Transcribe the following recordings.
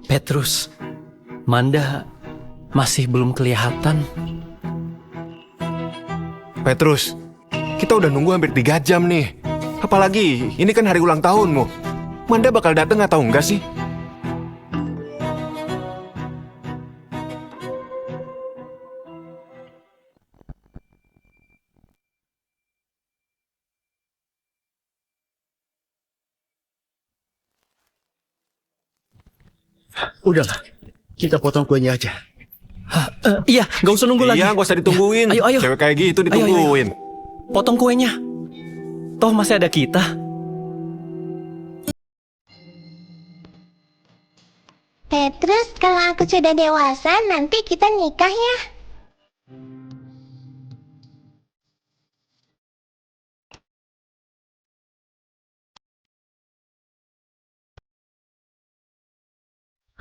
Petrus, Manda masih belum kelihatan. Petrus, kita udah nunggu hampir 3 jam nih. Apalagi, ini kan hari ulang tahunmu. Manda bakal datang atau enggak sih? Udahlah, kita potong kuenya aja. Iya, nggak usah nunggu lagi. Iya, gak usah ditungguin. Ayo, ayo. Cewek kayak gitu ditungguin. Potong kuenya. Toh masih ada kita. Petrus, kalau aku sudah dewasa, nanti kita nikah ya.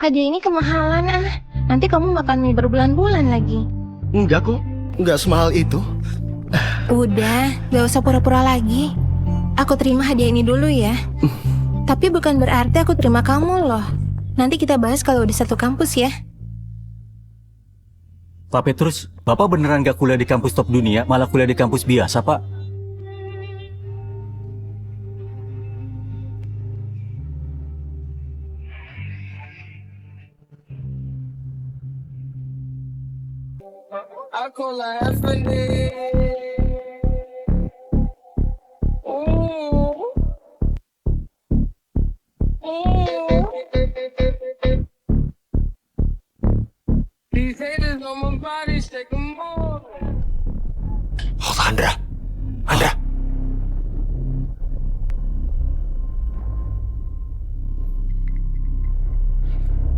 Hadiah ini kemahalan Nanti kamu makan mie berbulan-bulan lagi. Enggak kok, enggak semahal itu. Udah, gak usah pura-pura lagi. Aku terima hadiah ini dulu ya. Tapi bukan berarti aku terima kamu loh. Nanti kita bahas kalau di satu kampus ya. Pak Petrus, Bapak beneran gak kuliah di kampus top dunia, malah kuliah di kampus biasa, Pak? Oh, Andra. Andra.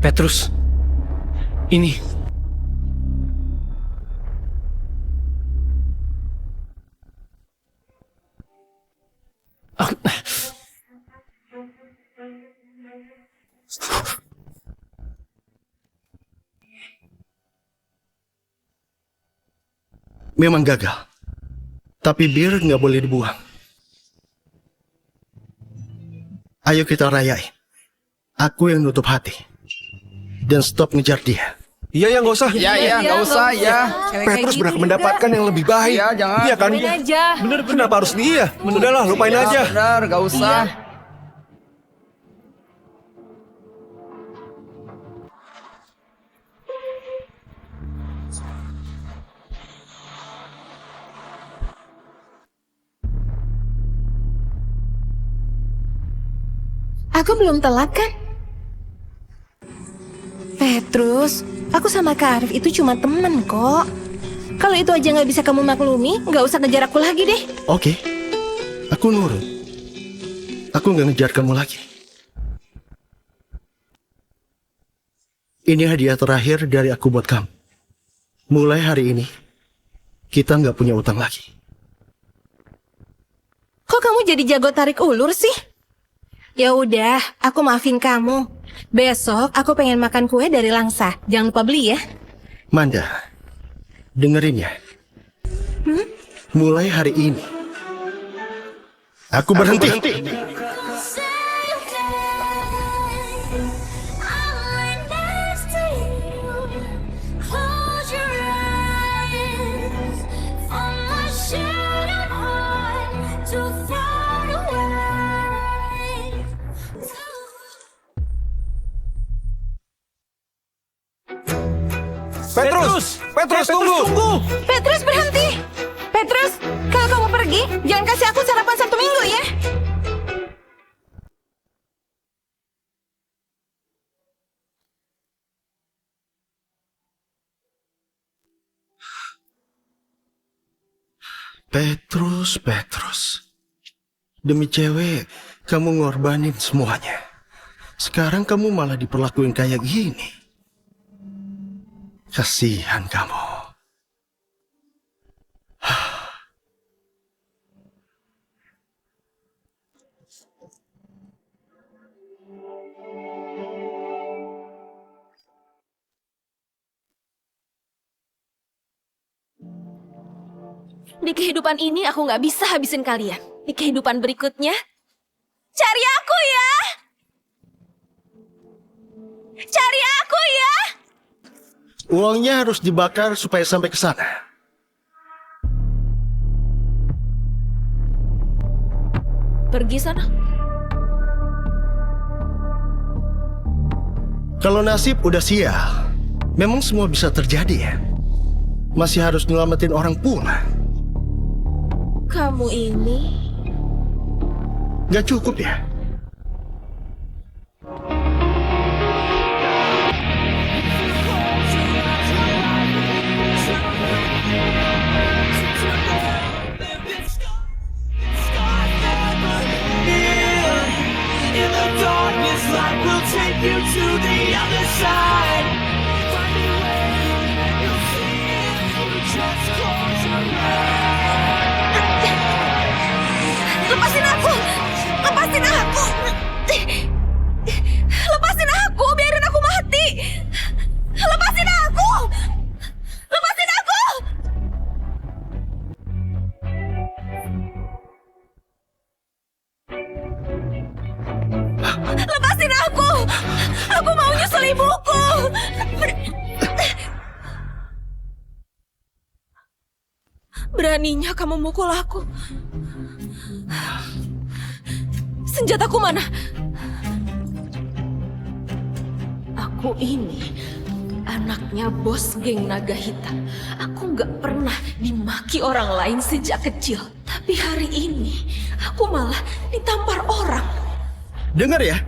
Petrus, ini. Memang gagal. Tapi bir nggak boleh dibuang. Ayo kita rayain. Aku yang nutup hati. Dan stop ngejar dia. Iya, gak usah. Iya, nggak usah, ya. Petrus berhak mendapatkan yang lebih baik. Iya, jangan. Iya kan? Lupain aja. Bener, kenapa harus dia? Udahlah, lupain aja. Benar, nggak usah. Aku belum telat kan? Petrus, aku sama Kak Arif itu cuma temen kok. Kalau itu aja nggak bisa kamu maklumi, nggak usah ngejar aku lagi deh. Oke, aku nurut. Aku nggak ngejar kamu lagi. Ini hadiah terakhir dari aku buat kamu. Mulai hari ini, kita nggak punya utang lagi. Kok kamu jadi jago tarik ulur sih? Ya udah, aku maafin kamu. Besok aku pengen makan kue dari Langsa. Jangan lupa beli ya. Manda, dengerin ya. Mulai hari ini, aku berhenti. Petrus, tunggu. Petrus berhenti. Petrus, kalau kamu pergi, jangan kasih aku sarapan Sabtu Minggu ya. Petrus. Demi cewek, kamu ngorbanin semuanya. Sekarang kamu malah diperlakuin kayak gini. Kasihan kamu. Di kehidupan ini aku nggak bisa habisin kalian. Di kehidupan berikutnya, cari aku ya. Cari aku ya. Uangnya harus dibakar supaya sampai ke sana. Pergi sana. Kalau nasib udah sial, memang semua bisa terjadi ya. Masih harus nyelamatin orang pula. Kamu ini Gak cukup ya? lepasin aku. Lepasin aku. Lepasin aku, biarin aku mati. Lepasin aku. Lepasin aku. Lepasin aku. Aku mau nyusul ibuku. Beraninya kamu mukul aku. Senjataku mana? Aku ini anaknya bos geng naga hitam. Aku nggak pernah dimaki orang lain sejak kecil. Tapi hari ini aku malah ditampar orang. Dengar ya,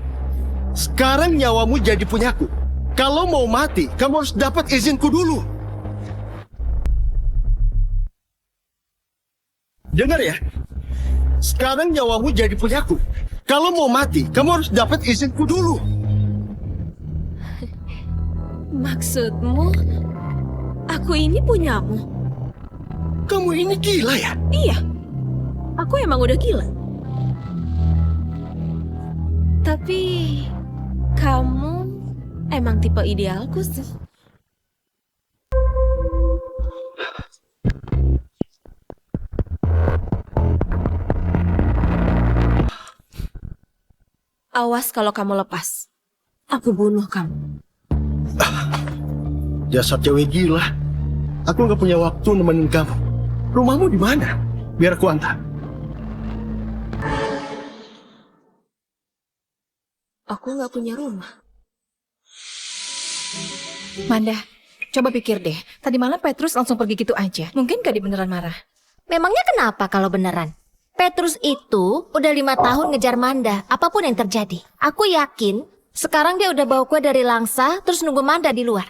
sekarang nyawamu jadi punyaku. Kalau mau mati, kamu harus dapat izinku dulu. Dengar ya, sekarang nyawamu jadi punyaku. Kalau mau mati, kamu harus dapat izinku dulu. Maksudmu, aku ini punyamu? Kamu ini gila ya? Iya, aku emang udah gila. Tapi, kamu emang tipe idealku sih. Awas kalau kamu lepas. Aku bunuh kamu. Dasar cewek gila. Aku nggak punya waktu nemenin kamu. Rumahmu di mana? Biar aku antar. Aku nggak punya rumah. Manda, coba pikir deh. Tadi malam Petrus langsung pergi gitu aja. Mungkin gak dia beneran marah. Memangnya kenapa kalau beneran? Petrus itu udah 5 tahun ngejar Manda, apapun yang terjadi. Aku yakin sekarang dia udah bawa kue dari Langsa, terus nunggu Manda di luar.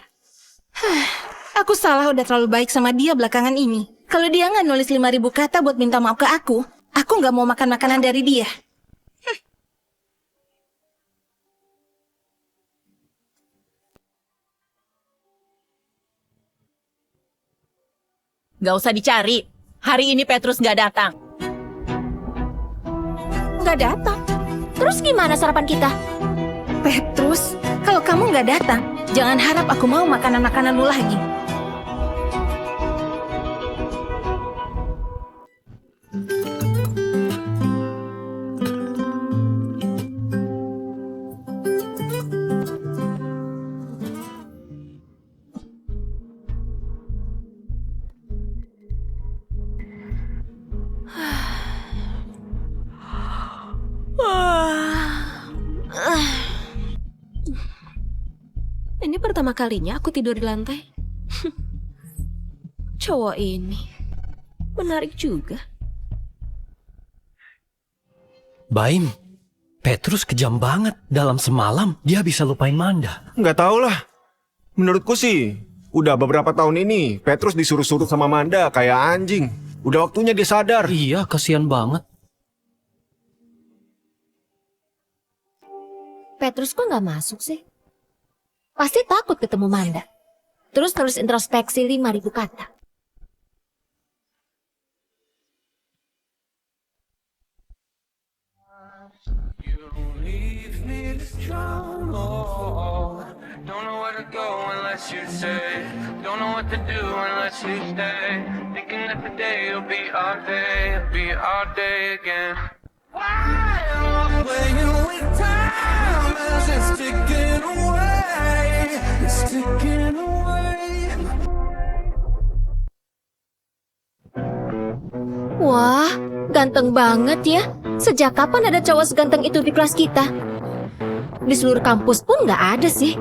Aku salah udah terlalu baik sama dia belakangan ini. Kalau dia nggak nulis 5.000 kata buat minta maaf ke aku nggak mau makan makanan dari dia. Gak usah dicari. Hari ini Petrus gak datang. Nggak datang. Terus gimana sarapan kita? Petrus, kalau kamu nggak datang, jangan harap aku mau makanan-makanan lu lagi. Ini pertama kalinya aku tidur di lantai. Cowok ini menarik juga. Baim, Petrus kejam banget. Dalam semalam dia bisa lupain Manda. Nggak tahu lah. Menurutku sih, udah beberapa tahun ini Petrus disuruh-suruh sama Manda kayak anjing. Udah waktunya dia sadar. Iya, kasihan banget. Petrus kok nggak masuk sih? Pasti takut ketemu Manda. Terus nulis introspeksi 5.000 kata. Don't know where to go unless you say. Don't know what to do unless you stay. Thinking that the day will be our day, be our day again. Why am I playing with time as it's ticking away? Wah, ganteng banget ya. Sejak kapan ada cowok seganteng itu di kelas kita? Di seluruh kampus pun nggak ada sih.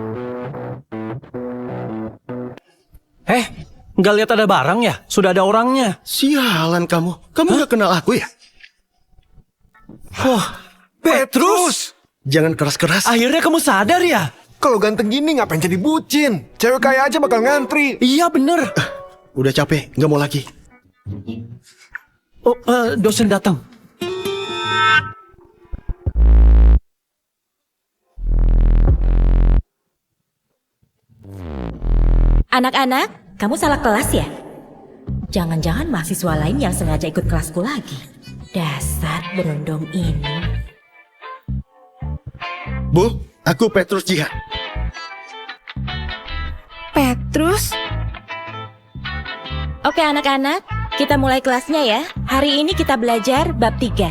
Nggak lihat ada barang ya? Sudah ada orangnya. Sialan kamu. Kamu nggak kenal aku ya? Wah, Petrus! Jangan keras-keras. Akhirnya kamu sadar ya? Kalau ganteng gini ngapain jadi bucin? Cewek kaya aja bakal ngantri. Iya bener. Udah capek, nggak mau lagi. Oh, dosen datang. Anak-anak, kamu salah kelas ya? Jangan-jangan mahasiswa lain yang sengaja ikut kelasku lagi. Dasar berondong ini. Bu, aku Petrus Jihan. Petrus? Oke anak-anak, kita mulai kelasnya ya. Hari ini kita belajar bab 3.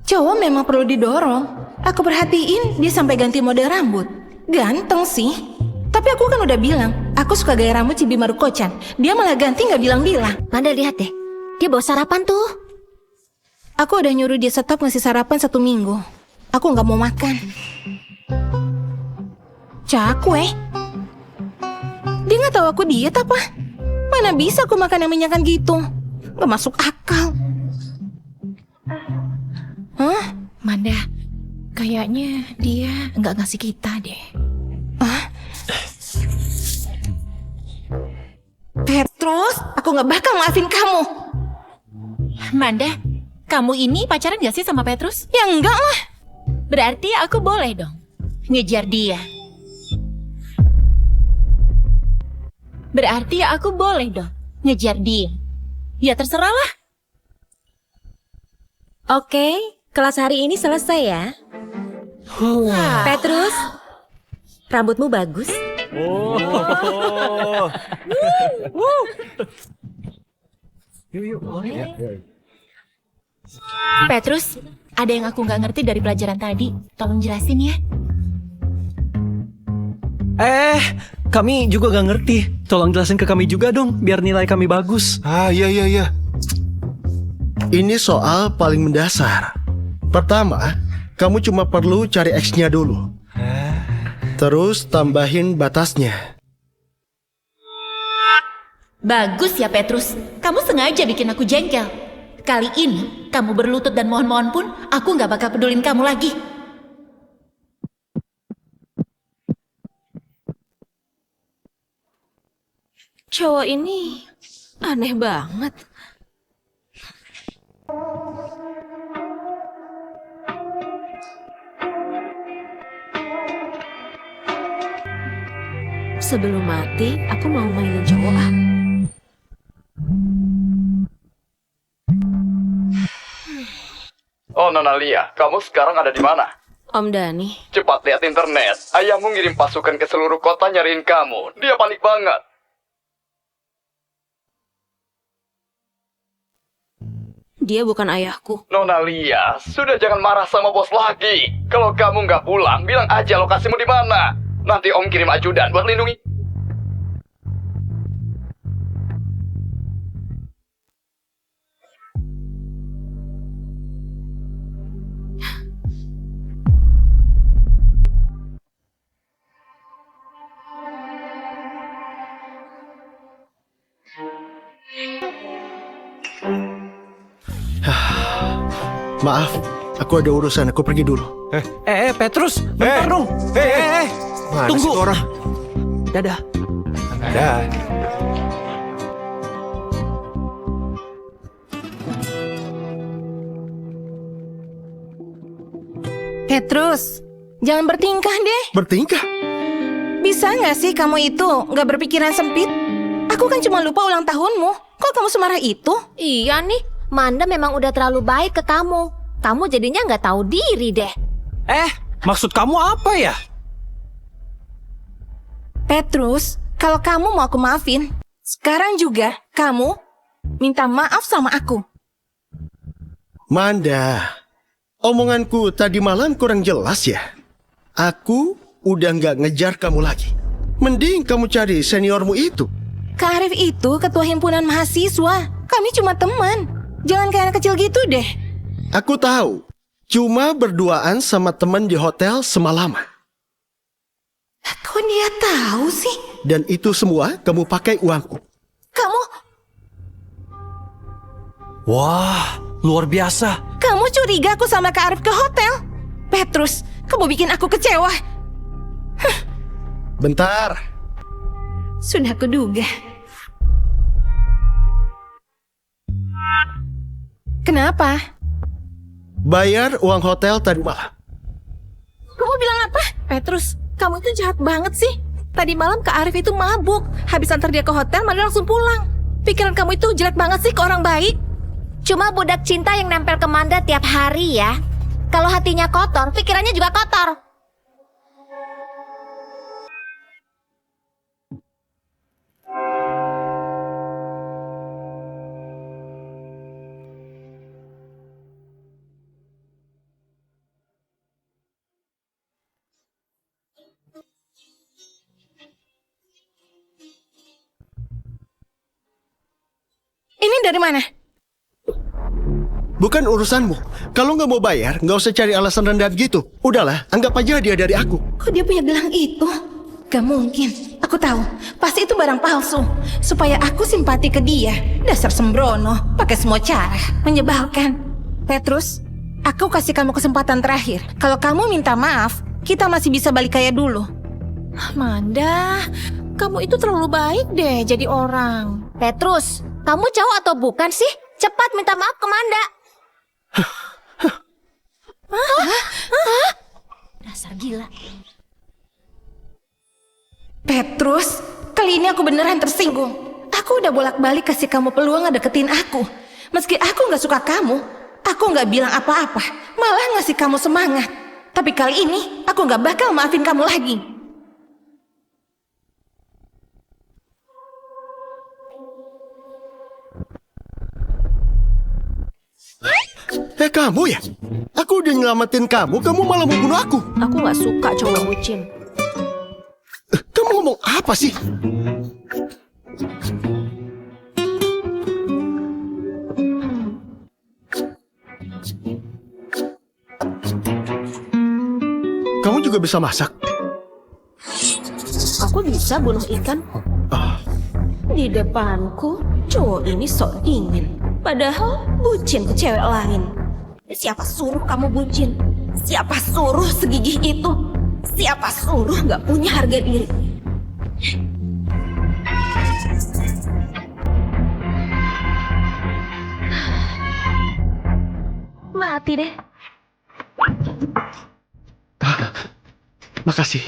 Cowok memang perlu didorong. Aku perhatiin dia sampai ganti model rambut. Ganteng sih. Tapi aku kan udah bilang, aku suka gaya rambut Cibi Maruko-chan. Dia malah ganti nggak bilang-bilang. Manda lihat deh, dia bawa sarapan tuh. Aku udah nyuruh dia stop ngasih sarapan 1 minggu. Aku nggak mau makan. Cakwe. Dia nggak tahu aku diet apa? Mana bisa aku makan yang menyenangkan gitu? Nggak masuk akal. Hah? Manda, kayaknya dia nggak ngasih kita deh. Petrus, aku nggak bakal maafin kamu. Manda, kamu ini pacaran gak sih sama Petrus? Ya enggak lah. Berarti aku boleh dong ngejar dia. Berarti aku boleh dong ngejar dia. Ya terserah lah. Oke, kelas hari ini selesai ya. Petrus, rambutmu bagus. Petrus, ada yang aku nggak ngerti dari pelajaran tadi. Tolong jelasin ya. Kami juga gak ngerti. Tolong jelasin ke kami juga dong, biar nilai kami bagus. Iya. Ini soal paling mendasar. Pertama, kamu cuma perlu cari X-nya dulu. Terus tambahin batasnya. Bagus ya Petrus, kamu sengaja bikin aku jengkel. Kali ini, kamu berlutut dan mohon-mohon pun, aku nggak bakal pedulin kamu lagi. Cowok ini aneh banget. Sebelum mati, aku mau mainin cowok ah. Oh, Nona Lia, kamu sekarang ada di mana? Om Dani. Cepat lihat internet. Ayahmu ngirim pasukan ke seluruh kota nyariin kamu. Dia panik banget. Dia bukan ayahku. Nona Lia, sudah jangan marah sama bos lagi. Kalau kamu nggak pulang, bilang aja lokasimu di mana. Nanti Om kirim ajudan buat lindungi. Maaf, aku ada urusan, aku pergi dulu. Petrus, bentar dong. Mana Tunggu. sih tuh orang? Dadah. Dah. Petrus, jangan bertingkah deh. Bertingkah? Bisa nggak sih kamu itu nggak berpikiran sempit? Aku kan cuma lupa ulang tahunmu. Kok kamu semarah itu? Iya nih, Manda memang udah terlalu baik ke kamu. Kamu jadinya nggak tahu diri deh. Maksud kamu apa ya? Petrus, kalau kamu mau aku maafin, sekarang juga kamu minta maaf sama aku. Manda, omonganku tadi malam kurang jelas ya? Aku udah nggak ngejar kamu lagi. Mending kamu cari seniormu itu. Kak Arif itu ketua himpunan mahasiswa. Kami cuma teman. Jangan kayak anak kecil gitu deh. Aku tahu. Cuma berduaan sama teman di hotel semalaman. Kok dia tahu sih? Dan itu semua kamu pakai uangku. Kamu Wah, luar biasa. Kamu curiga aku sama Kak Arif ke hotel? Petrus, kamu bikin aku kecewa. Bentar. Sudah kuduga. Kenapa? Bayar uang hotel tadi malam. Kamu bilang apa? Petrus, kamu itu jahat banget sih. Tadi malam Kak Arif itu mabuk. Habis antar dia ke hotel, Manda langsung pulang. Pikiran kamu itu jelek banget sih ke orang baik. Cuma budak cinta yang nempel ke Manda tiap hari ya. Kalau hatinya kotor, pikirannya juga kotor. Ini dari mana? Bukan urusanmu. Kalau nggak mau bayar, nggak usah cari alasan rendah gitu. Udahlah, anggap aja dia dari aku. Kok dia punya gelang itu? Gak mungkin. Aku tahu. Pasti itu barang palsu. Supaya aku simpati ke dia. Dasar sembrono. Pakai semua cara. Menyebalkan. Petrus, aku kasih kamu kesempatan terakhir. Kalau kamu minta maaf, kita masih bisa balik kayak dulu. Manda, kamu itu terlalu baik deh jadi orang. Petrus, kamu cowok atau bukan sih? Cepat minta maaf ke Manda. Dasar gila. Petrus, kali ini aku beneran tersinggung. Aku udah bolak-balik kasih kamu peluang ngedeketin aku. Meski aku gak suka kamu, aku gak bilang apa-apa. Malah ngasih kamu semangat. Tapi kali ini, aku gak bakal maafin kamu lagi. Kamu ya? Aku udah nyelamatin kamu malah mau bunuh aku. Aku gak suka cowok bucin. Kamu ngomong apa sih? Kamu juga bisa masak? Aku bisa bunuh ikan. Di depanku, cowok ini sok dingin. Padahal bucin ke cewek lain. Siapa suruh kamu bucin? Siapa suruh segigih itu? Siapa suruh gak punya harga diri? Mati deh. Makasih.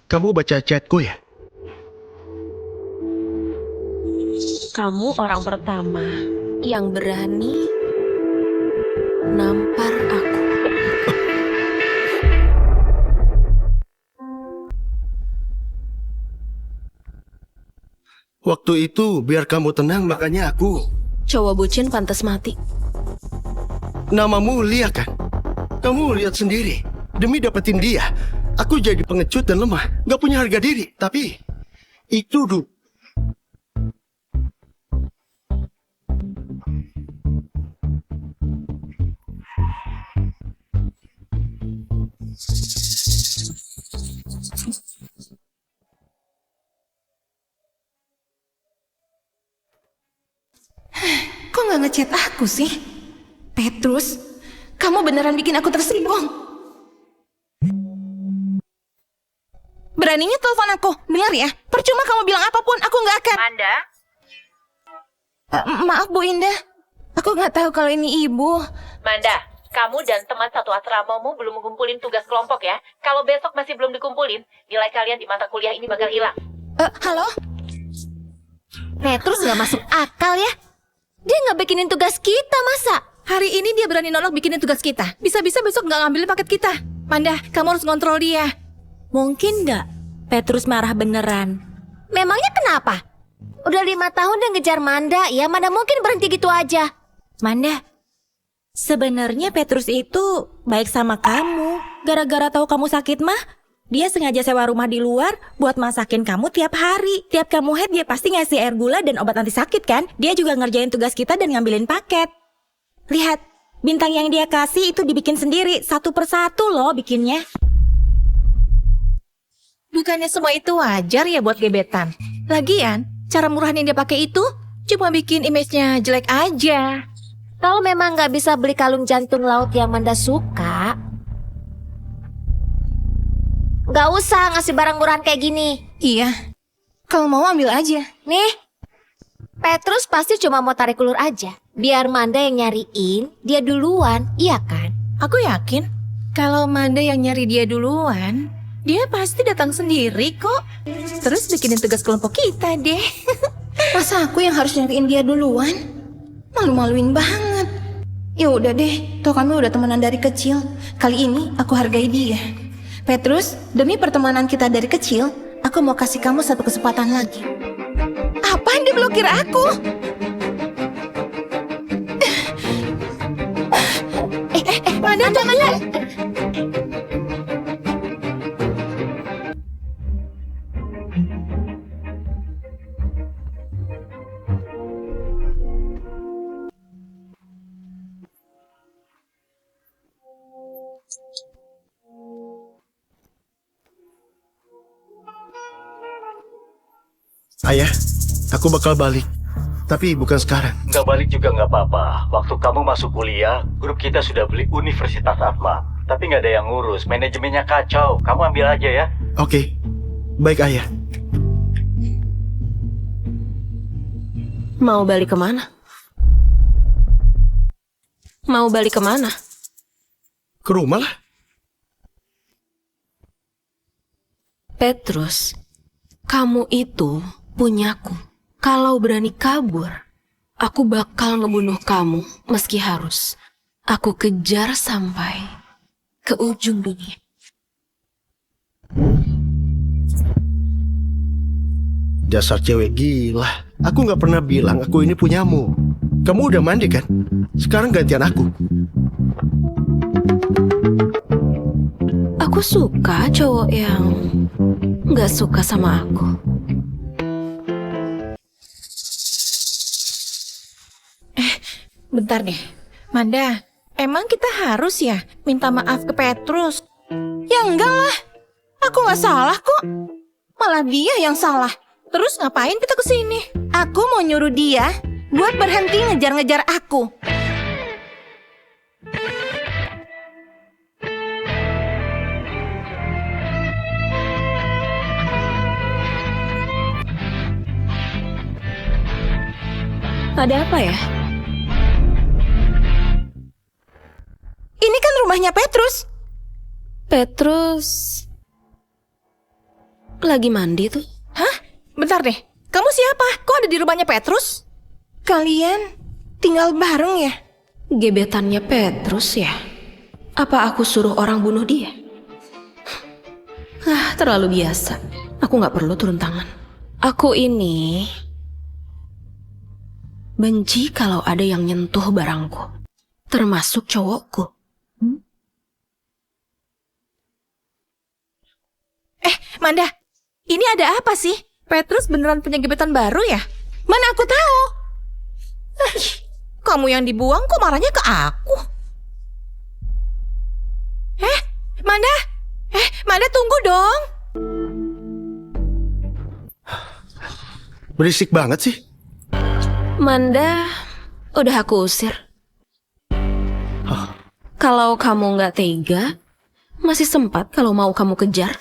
Kamu baca chatku ya? Kamu orang pertama yang berani nampar aku. Waktu itu biar kamu tenang makanya aku. Cowok bucin pantas mati. Namamu Lia kan? Kamu lihat sendiri. Demi dapetin dia, aku jadi pengecut dan lemah. Gak punya harga diri. Tapi itu dulu. Kok gak ngechat aku sih? Petrus, kamu beneran bikin aku tersinggung. Beraninya telepon aku, dengar ya. Percuma kamu bilang apapun, aku gak akan. Manda? Maaf Bu Indah, aku gak tahu kalau ini ibu. Manda, kamu dan teman satu asramamu belum mengumpulin tugas kelompok ya. Kalau besok masih belum dikumpulin, nilai kalian di mata kuliah ini bakal hilang. Halo? Petrus gak masuk akal ya. Dia gak bikinin tugas kita masa? Hari ini dia berani nolak bikinin tugas kita. Bisa-bisa besok gak ngambilin paket kita. Manda, kamu harus ngontrol dia. Mungkin gak Petrus marah beneran. Memangnya kenapa? Udah 5 tahun dia ngejar Manda, ya mana mungkin berhenti gitu aja. Manda, sebenarnya Petrus itu baik sama kamu. Gara-gara tahu kamu sakit mah, dia sengaja sewa rumah di luar buat masakin kamu tiap hari. Tiap kamu haid dia pasti ngasih air gula dan obat anti sakit kan? Dia juga ngerjain tugas kita dan ngambilin paket. Lihat, bintang yang dia kasih itu dibikin sendiri, satu persatu loh bikinnya. Bukannya semua itu wajar ya buat gebetan? Lagian, cara murahan yang dia pakai itu cuma bikin image-nya jelek aja. Kalau memang nggak bisa beli kalung jantung laut yang Manda suka, nggak usah ngasih barang murahan kayak gini. Iya, kalau mau ambil aja. Nih, Petrus pasti cuma mau tarik ulur aja. Biar Manda yang nyariin, dia duluan, iya kan? Aku yakin kalau Manda yang nyari dia duluan, dia pasti datang sendiri kok. Terus bikinin tugas kelompok kita deh. Masa aku yang harus nyariin dia duluan? Malu-maluin banget. Ya udah deh, toh kami udah temenan dari kecil. Kali ini aku hargai dia. Petrus, demi pertemanan kita dari kecil, aku mau kasih kamu satu kesempatan lagi. Apaan dia blokir aku? Manda. Ayah, aku bakal balik. Tapi bukan sekarang. Nggak balik juga nggak apa-apa. Waktu kamu masuk kuliah, grup kita sudah beli Universitas Atma. Tapi nggak ada yang ngurus, manajemennya kacau. Kamu ambil aja ya. Oke, baik ayah. Mau balik kemana? Mau balik kemana? Ke rumah lah. Petrus, kamu itu punyaku. Kalau berani kabur, aku bakal ngebunuh kamu meski harus. Aku kejar sampai ke ujung dunia. Dasar cewek gila. Aku nggak pernah bilang aku ini punyamu. Kamu udah mandi kan? Sekarang gantian aku. Aku suka cowok yang nggak suka sama aku. Bentar deh, Manda, emang kita harus ya minta maaf ke Petrus? Ya enggak lah, aku nggak salah kok. Malah dia yang salah. Terus ngapain kita kesini? Aku mau nyuruh dia buat berhenti ngejar-ngejar aku. Ada apa ya? Ini kan rumahnya Petrus. Petrus lagi mandi tuh. Hah? Bentar deh, kamu siapa? Kok ada di rumahnya Petrus? Kalian tinggal bareng ya? Gebetannya Petrus ya? Apa aku suruh orang bunuh dia? Terlalu biasa. Aku gak perlu turun tangan. Aku ini benci kalau ada yang nyentuh barangku, termasuk cowokku. Manda, ini ada apa sih? Petrus beneran punya gebetan baru ya? Mana aku tahu? Kamu yang dibuang kok marahnya ke aku? Manda? Manda tunggu dong. Berisik banget sih. Manda, udah aku usir. Kalau kamu nggak tega, masih sempat kalau mau kamu kejar.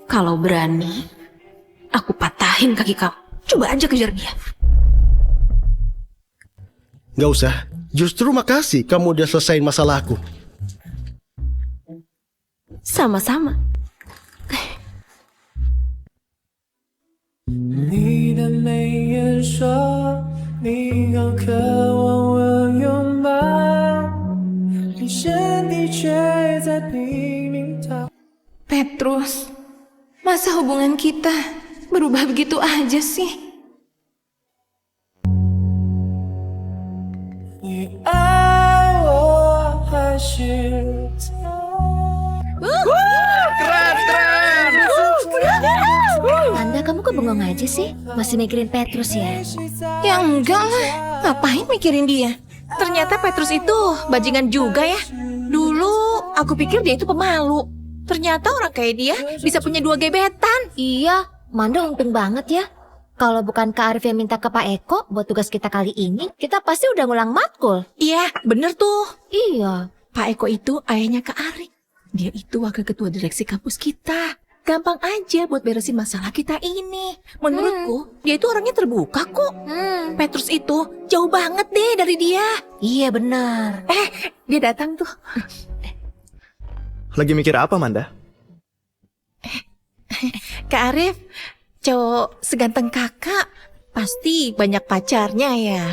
Kalau berani, aku patahin kaki kamu. Coba aja kejar dia. Gak usah. Justru makasih kamu udah selesaiin masalahku. Sama-sama. 你的眉眼说，你好渴望我拥抱，你身体却在拼命逃。 Petrus, masa hubungan kita berubah begitu aja sih? 是Manda, kamu kok bengong aja sih? Masih mikirin Petrus ya? Ya enggak lah, ngapain mikirin dia? Ternyata Petrus itu bajingan juga ya. Dulu aku pikir dia itu pemalu. Ternyata orang kayak dia bisa punya 2 gebetan. Iya, Manda untung banget ya. Kalau bukan Kak Arif yang minta ke Pak Eko buat tugas kita kali ini, kita pasti udah ngulang matkul. Iya, bener tuh. Iya. Pak Eko itu ayahnya Kak Arif. Dia itu wakil ketua direksi kampus kita. Gampang aja buat beresin masalah kita ini. Menurutku, dia itu orangnya terbuka kok. Petrus itu jauh banget deh dari dia. Iya benar. Dia datang tuh. Lagi mikir apa, Manda? Kak Arif, cowok seganteng kakak pasti banyak pacarnya ya.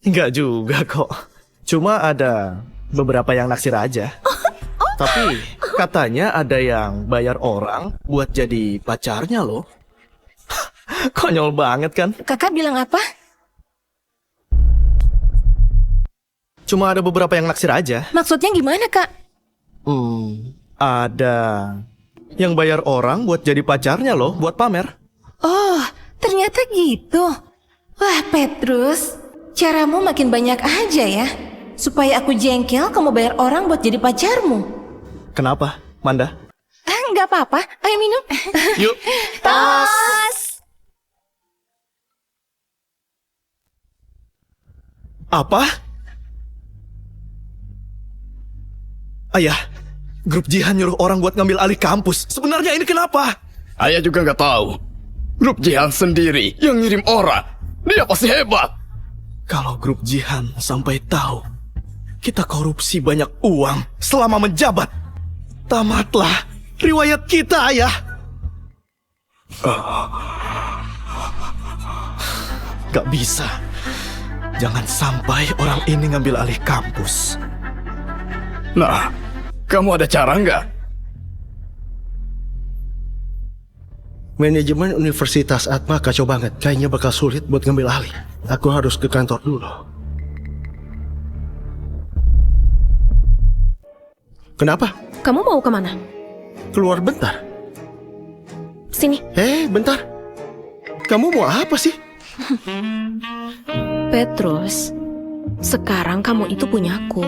Enggak juga kok. Cuma ada beberapa yang naksir aja. Tapi katanya ada yang bayar orang buat jadi pacarnya loh. Konyol banget kan? Kakak bilang apa? Cuma ada beberapa yang naksir aja. Maksudnya gimana, Kak? Ada yang bayar orang buat jadi pacarnya loh, buat pamer. Oh, ternyata gitu. Wah, Petrus, caramu makin banyak aja ya. Supaya aku jengkel, kamu bayar orang buat jadi pacarmu. Kenapa, Manda? Nggak apa-apa, ayo minum. Yuk. Tos. Apa? Ayah, grup Jihan nyuruh orang buat ngambil alih kampus. Sebenarnya ini kenapa? Ayah juga nggak tahu. Grup Jihan sendiri yang ngirim orang. Dia pasti hebat. Kalau grup Jihan sampai tahu kita korupsi banyak uang selama menjabat, tamatlah riwayat kita, Ayah. Gak bisa. Jangan sampai orang ini ngambil alih kampus. Nah, kamu ada cara nggak? Manajemen Universitas Atma kacau banget. Kayaknya bakal sulit buat ngambil alih. Aku harus ke kantor dulu. Kenapa? Kamu mau kemana? Keluar bentar. Sini. Bentar. Kamu mau apa sih? Petrus, sekarang kamu itu punyaku.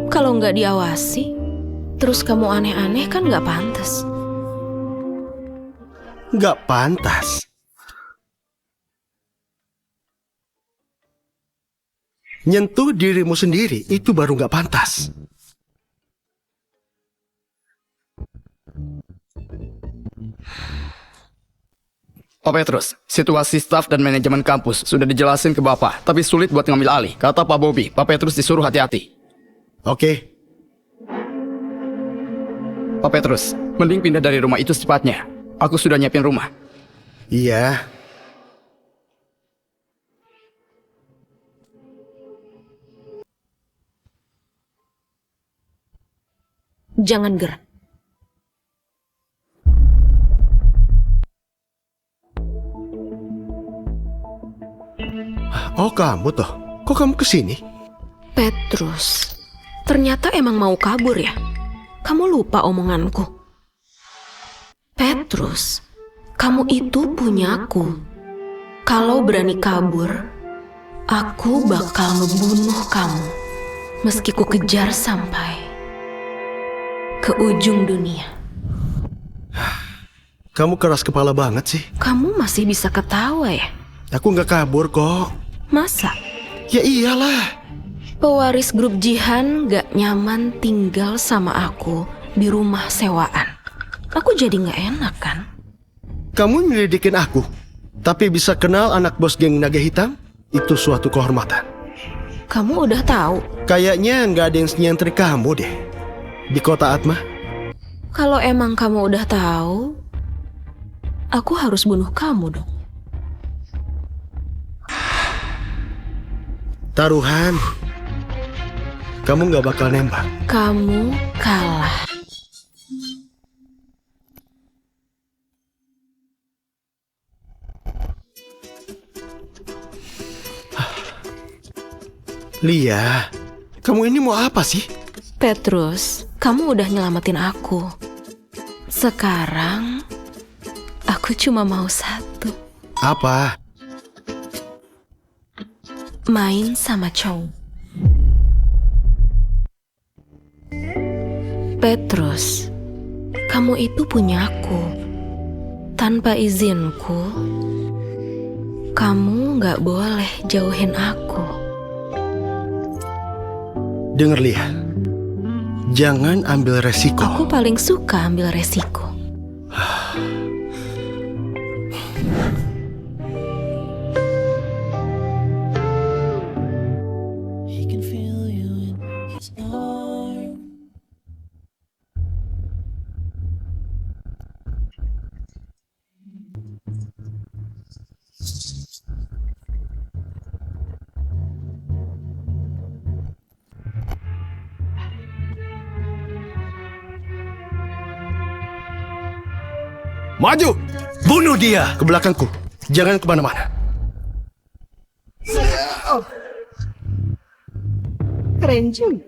Kalau nggak diawasi, terus kamu aneh-aneh kan nggak pantas. Nggak pantas. Nyentuh dirimu sendiri itu baru nggak pantas. Pak Petrus, situasi staf dan manajemen kampus sudah dijelasin ke Bapak, tapi sulit buat ngambil alih. Kata Pak Bobby, Pak Petrus disuruh hati-hati. Oke. Pak Petrus, mending pindah dari rumah itu secepatnya. Aku sudah nyiapin rumah. Iya. Jangan gerak. Oh, kamu toh. Kok kamu kesini? Petrus, ternyata emang mau kabur ya? Kamu lupa omonganku. Petrus, kamu itu punyaku. Kalau berani kabur, aku bakal ngebunuh kamu. Meski ku kejar sampai ke ujung dunia. Kamu keras kepala banget sih. Kamu masih bisa ketawa ya? Aku nggak kabur kok. Masa? Ya iyalah. Pewaris grup Jihan gak nyaman tinggal sama aku di rumah sewaan. Aku jadi gak enak kan? Kamu nyelidikin aku, tapi bisa kenal anak bos geng naga hitam? Itu suatu kehormatan. Kamu udah tahu? Kayaknya nggak ada yang nyentrik kamu deh di kota Atma. Kalau emang kamu udah tahu, aku harus bunuh kamu dong. Taruhan. Kamu nggak bakal nembak. Kamu kalah. Lia, kamu ini mau apa sih? Petrus, kamu udah nyelamatin aku. Sekarang, aku cuma mau satu. Apa? Main sama cowok. Petrus, kamu itu punyaku. Tanpa izinku, kamu gak boleh jauhin aku. Dengar Lia, jangan ambil resiko. Aku paling suka ambil resiko. Maju! Bunuh dia! Ke belakangku, jangan kemana-mana. Keren juga.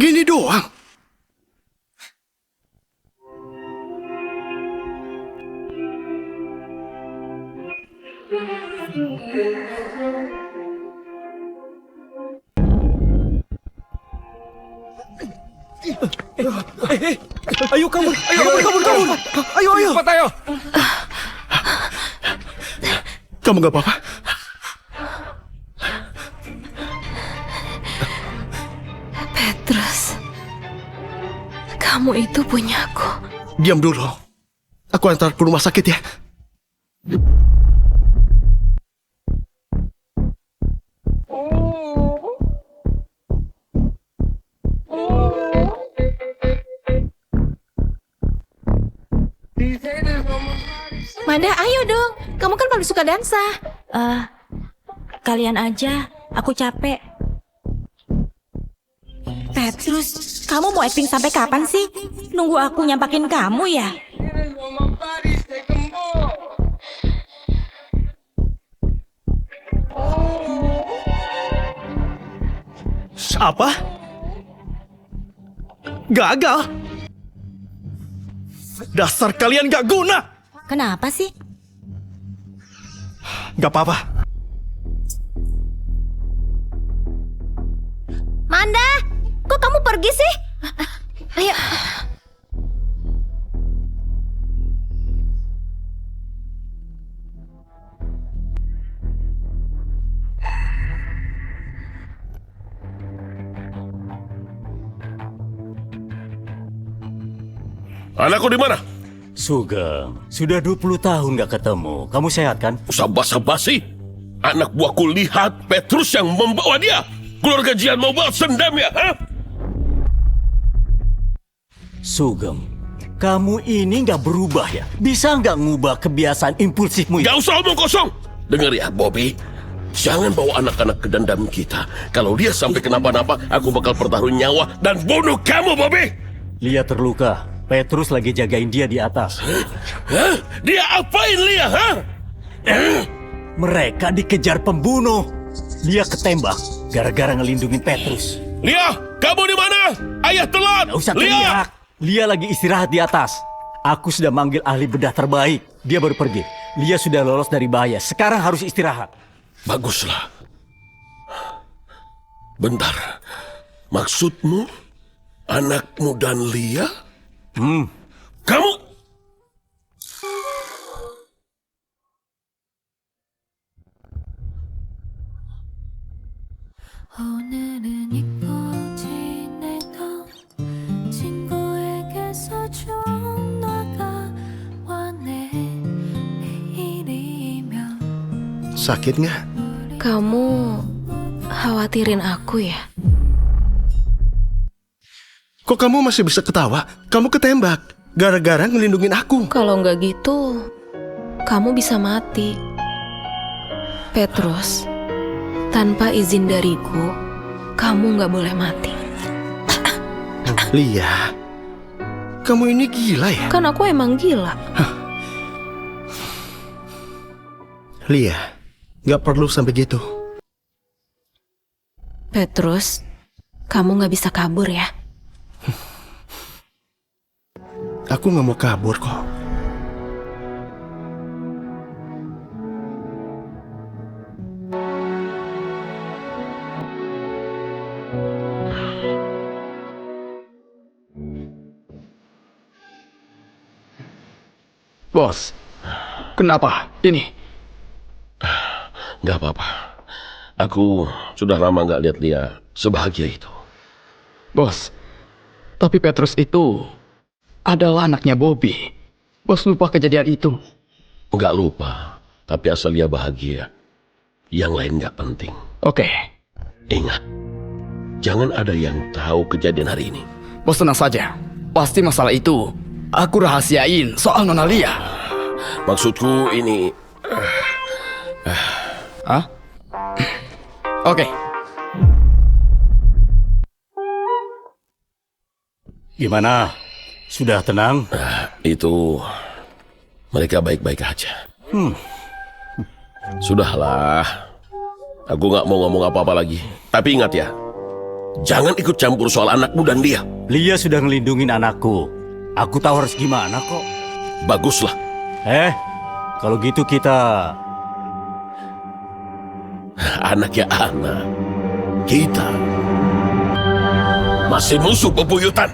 Gini doang. Ayo kabur! Kabur! Ayo! Cepat ayo! Kamu gak apa-apa? Petrus, kamu itu punyaku. Diam dulu. Aku antar ke rumah sakit ya. Manda, ayo dong. Kamu kan paling suka dansa. Kalian aja, aku capek. Petrus, kamu mau acting sampai kapan sih? Nunggu aku nyampakin kamu ya? Apa? Gagal? Dasar kalian gak guna! Kenapa sih? Gak apa-apa. Manda, kok kamu pergi sih? Ayo. Anakku di mana? Sugeng, sudah 20 tahun gak ketemu. Kamu sehat kan? Usah basa-basi. Anak buahku lihat Petrus yang membawa dia. Keluarga Jian mau balas dendam ya? Ha? Sugeng, kamu ini gak berubah ya? Bisa gak ngubah kebiasaan impulsifmu ya? Gak usah omong kosong. Dengar ya, Bobby. Jangan bawa anak-anak ke dendam kita. Kalau dia sampai kenapa-napa, aku bakal pertaruhin nyawa dan bunuh kamu, Bobby. Lia terluka. Petrus lagi jagain dia di atas. Hah? Dia apain Lia, ha? Mereka dikejar pembunuh. Lia ketembak gara-gara ngelindungin Petrus. Lia, kamu di mana? Ayah telat. Gak usah Lia. teriak. Lia lagi istirahat di atas. Aku sudah manggil ahli bedah terbaik. Dia baru pergi. Lia sudah lolos dari bahaya. Sekarang harus istirahat. Baguslah. Bentar. Maksudmu anakmu dan Lia? Kamu... Sakit nggak? Kamu khawatirin aku ya? Kok kamu masih bisa ketawa? Kamu ketembak gara-gara ngelindungin aku. Kalau nggak gitu, kamu bisa mati. Petrus, tanpa izin dariku, Kamu nggak boleh mati. Lia, kamu ini gila ya? Kan aku emang gila. Lia, nggak perlu sampai gitu. Petrus, kamu nggak bisa kabur ya. Aku nggak mau kabur kok. Bos, kenapa ini? Nggak apa-apa. Aku sudah lama nggak lihat dia sebahagia itu. Bos, tapi Petrus itu adalah anaknya Bobby. Bos lupa kejadian itu. Nggak lupa, tapi asal dia bahagia. Yang lain nggak penting. Oke. Ingat, jangan ada yang tahu kejadian hari ini. Bos tenang saja. Pasti masalah itu aku rahasiain soal Nona Lia. Maksudku ini... Hah? Oke. Gimana? Sudah tenang? Itu... mereka baik-baik aja. Sudahlah. Aku nggak mau ngomong apa-apa lagi. Tapi ingat ya, jangan ikut campur soal anakmu dan dia. Lia sudah ngelindungin anakku. Aku tahu harus gimana kok. Baguslah. Kalau gitu kita... Anaknya anak. Kita masih musuh bebuyutan.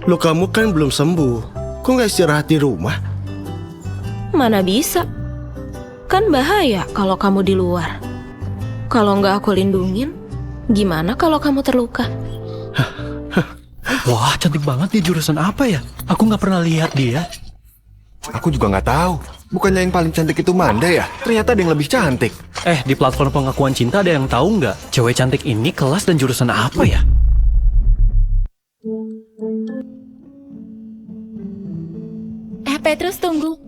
Lo kamu kan belum sembuh. Kok nggak istirahat di rumah? Mana bisa? Kan bahaya kalau kamu di luar. Kalau nggak aku lindungin, gimana kalau kamu terluka? Wah, cantik banget dia. Jurusan apa ya? Aku nggak pernah lihat dia. Aku juga nggak tahu. Bukannya yang paling cantik itu Manda ya? Ternyata ada yang lebih cantik. Di platform pengakuan cinta ada yang tahu nggak? Cewek cantik ini kelas dan jurusan apa ya? Petrus, tunggu.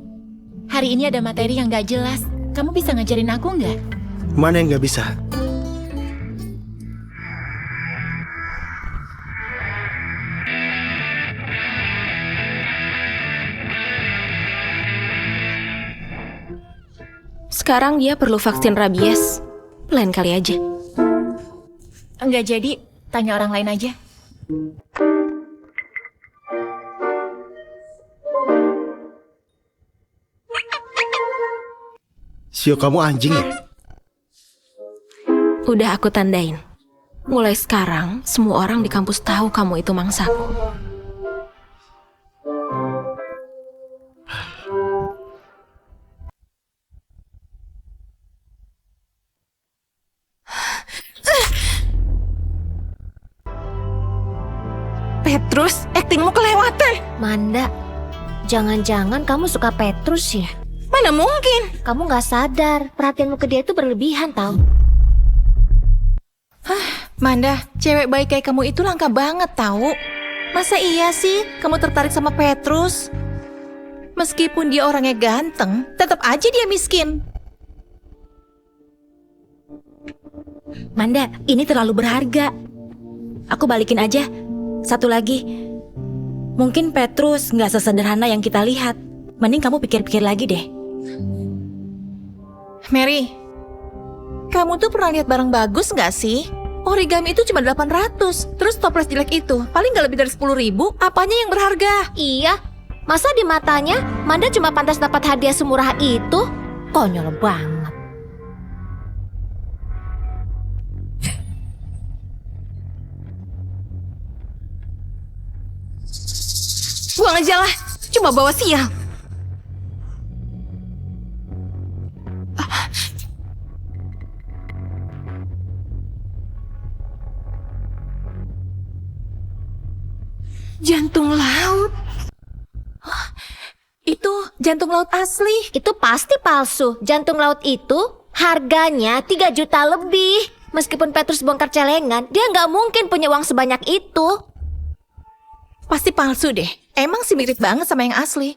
Hari ini ada materi yang gak jelas. Kamu bisa ngajarin aku nggak? Mana yang nggak bisa? Sekarang dia perlu vaksin rabies. Lain kali aja. Enggak jadi, tanya orang lain aja. Sio, kamu anjing ya? Udah aku tandain. Mulai sekarang, semua orang di kampus tahu kamu itu mangsaku. Petrus, aktingmu kelewatan. Manda, jangan-jangan kamu suka Petrus ya? Mana mungkin? Kamu gak sadar, perhatianmu ke dia itu berlebihan tau. Manda, cewek baik kayak kamu itu langka banget tahu. Masa iya sih kamu tertarik sama Petrus? Meskipun dia orangnya ganteng, tetap aja dia miskin. Manda, ini terlalu berharga. Aku balikin aja. Satu lagi, mungkin Petrus gak sesederhana yang kita lihat. Mending kamu pikir-pikir lagi deh. Mary, kamu tuh pernah lihat barang bagus gak sih? Origami itu cuma 800. Terus toples jelek itu paling gak lebih dari 10.000. Apanya yang berharga? Iya, masa di matanya Manda cuma pantas dapat hadiah semurah itu? Konyol banget. Buang aja lah, cuma bawa sial. Jantung laut. Itu jantung laut asli. Itu pasti palsu. Jantung laut itu harganya 3 juta lebih. Meskipun Petrus bongkar celengan, dia nggak mungkin punya uang sebanyak itu. Pasti palsu deh. Emang sih mirip banget sama yang asli.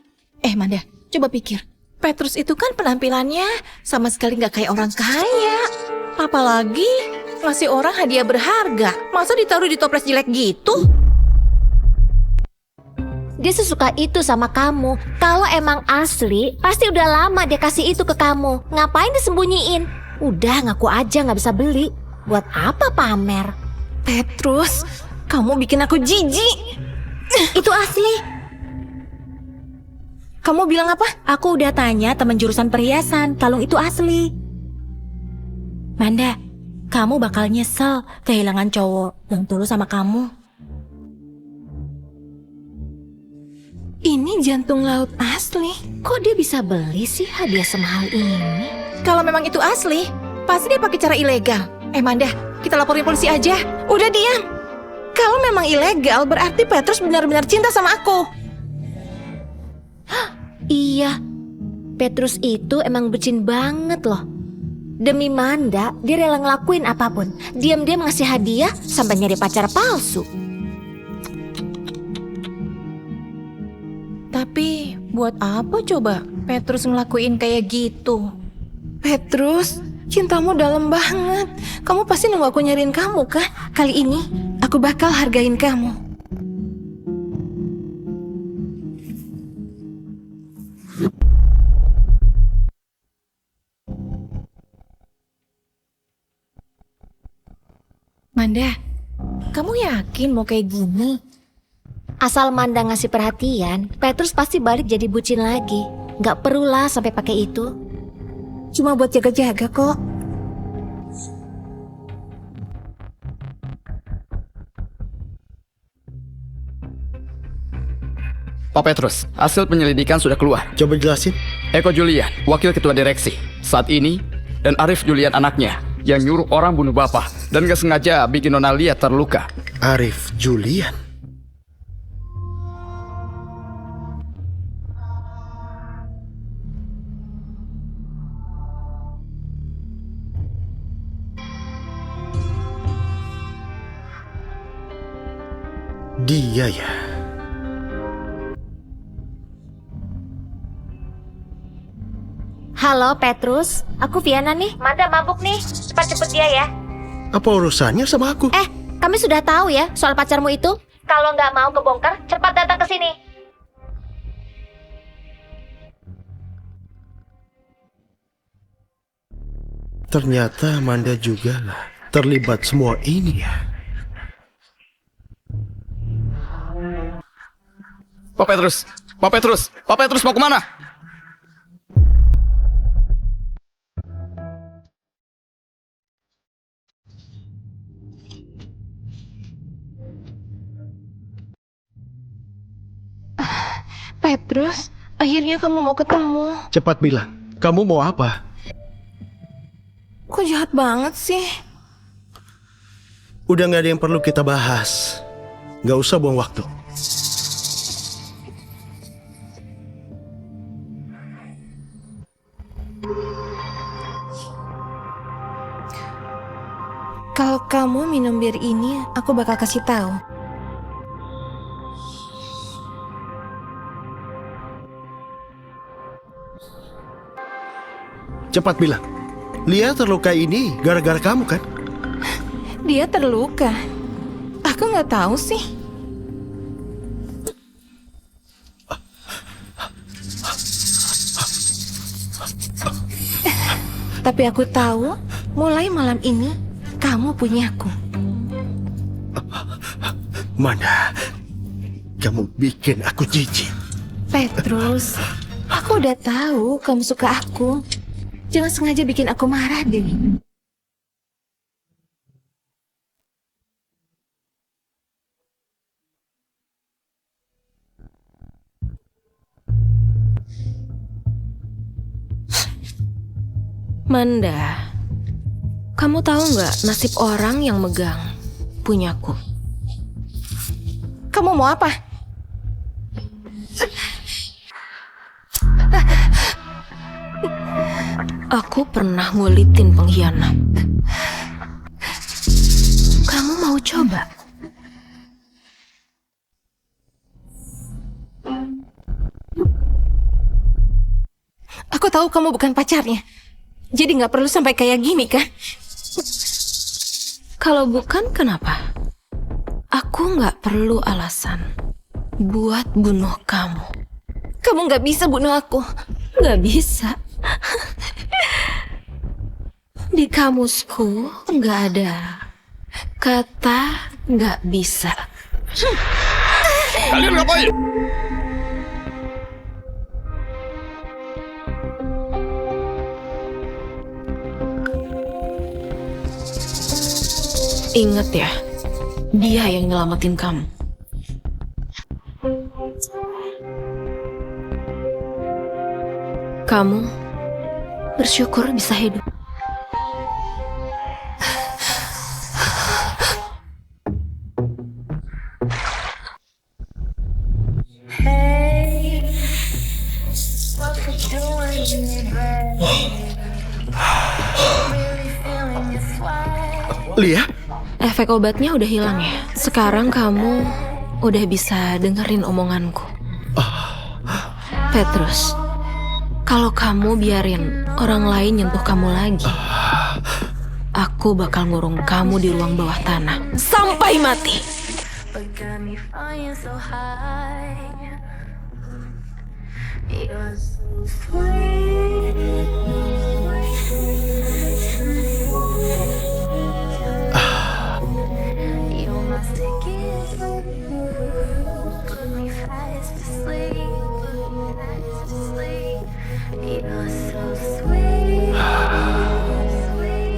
Manda, coba pikir. Petrus itu kan penampilannya sama sekali nggak kayak orang kaya. Apalagi ngasih orang hadiah berharga. Masa ditaruh di toples jelek gitu? Dia sesuka itu sama kamu. Kalau emang asli, pasti udah lama dia kasih itu ke kamu. Ngapain disembunyiin? Udah ngaku aja nggak bisa beli. Buat apa pamer? Petrus, kamu bikin aku jijik. Itu asli. Kamu bilang apa? Aku udah tanya teman jurusan perhiasan, kalung itu asli. Manda, kamu bakal nyesel kehilangan cowok yang tulus sama kamu. Ini jantung laut asli. Kok dia bisa beli sih hadiah semahal ini? Kalau memang itu asli, pasti dia pakai cara ilegal. Manda, kita laporin polisi aja. Udah diam. Kalau memang ilegal, berarti Petrus benar-benar cinta sama aku. Iya, Petrus itu emang bucin banget loh. Demi Manda, dia rela ngelakuin apapun. Diam-diam ngasih hadiah sampai nyari pacar palsu. Tapi buat apa coba Petrus ngelakuin kayak gitu? Petrus, cintamu dalam banget. Kamu pasti nunggu aku nyariin kamu kan? Kali ini aku bakal hargain kamu. Manda, kamu yakin mau kayak gini? Asal Manda ngasih perhatian, Petrus pasti balik jadi bucin lagi. Gak perlulah sampai pakai itu. Cuma buat jaga-jaga kok. Pak Petrus, hasil penyelidikan sudah keluar. Coba jelasin. Eko Julian, wakil ketua direksi, saat ini, dan Arif Julian anaknya, yang nyuruh orang bunuh bapak, dan gak sengaja bikin Nona Lia terluka. Arif Julian? Dia ya. Halo Petrus, aku Viana nih. Manda mabuk nih, cepat jemput dia ya. Apa urusannya sama aku? Kami sudah tahu ya soal pacarmu itu. Kalau nggak mau kebongkar, cepat datang ke sini. Ternyata Amanda juga lah terlibat semua ini ya. Pak Petrus, Pak Petrus, Pak Petrus mau kemana? Petrus, akhirnya kamu mau ketemu. Cepat bilang, kamu mau apa? Kok jahat banget sih? Udah gak ada yang perlu kita bahas. Gak usah buang waktu. Kalau kamu minum bir ini, aku bakal kasih tahu. Cepat bilang, Lia terluka ini gara-gara kamu kan? Dia terluka. Aku nggak tahu sih. Tapi aku tahu, mulai malam ini kamu punyaku. Mana? Kamu bikin aku jijik. Petrus, aku udah tahu kamu suka aku. Jangan sengaja bikin aku marah deh. Manda, kamu tahu nggak nasib orang yang megang punyaku? Kamu mau apa? Aku pernah ngulitin pengkhianat. Kamu mau coba? Aku tahu kamu bukan pacarnya. Jadi nggak perlu sampai kayak gini kan? Kalau bukan, kenapa? Aku nggak perlu alasan buat bunuh kamu. Kamu nggak bisa bunuh aku. Nggak bisa. Di kamusku nggak ada kata nggak bisa. Kalian ngapain? Ingat ya, dia yang nyelamatin kamu. Kamu bersyukur bisa hidup. Lia? Efek obatnya udah hilang ya. Sekarang kamu udah bisa dengerin omonganku. Petrus, kalau kamu biarin orang lain nyentuh kamu lagi, aku bakal ngurung kamu di ruang bawah tanah sampai mati.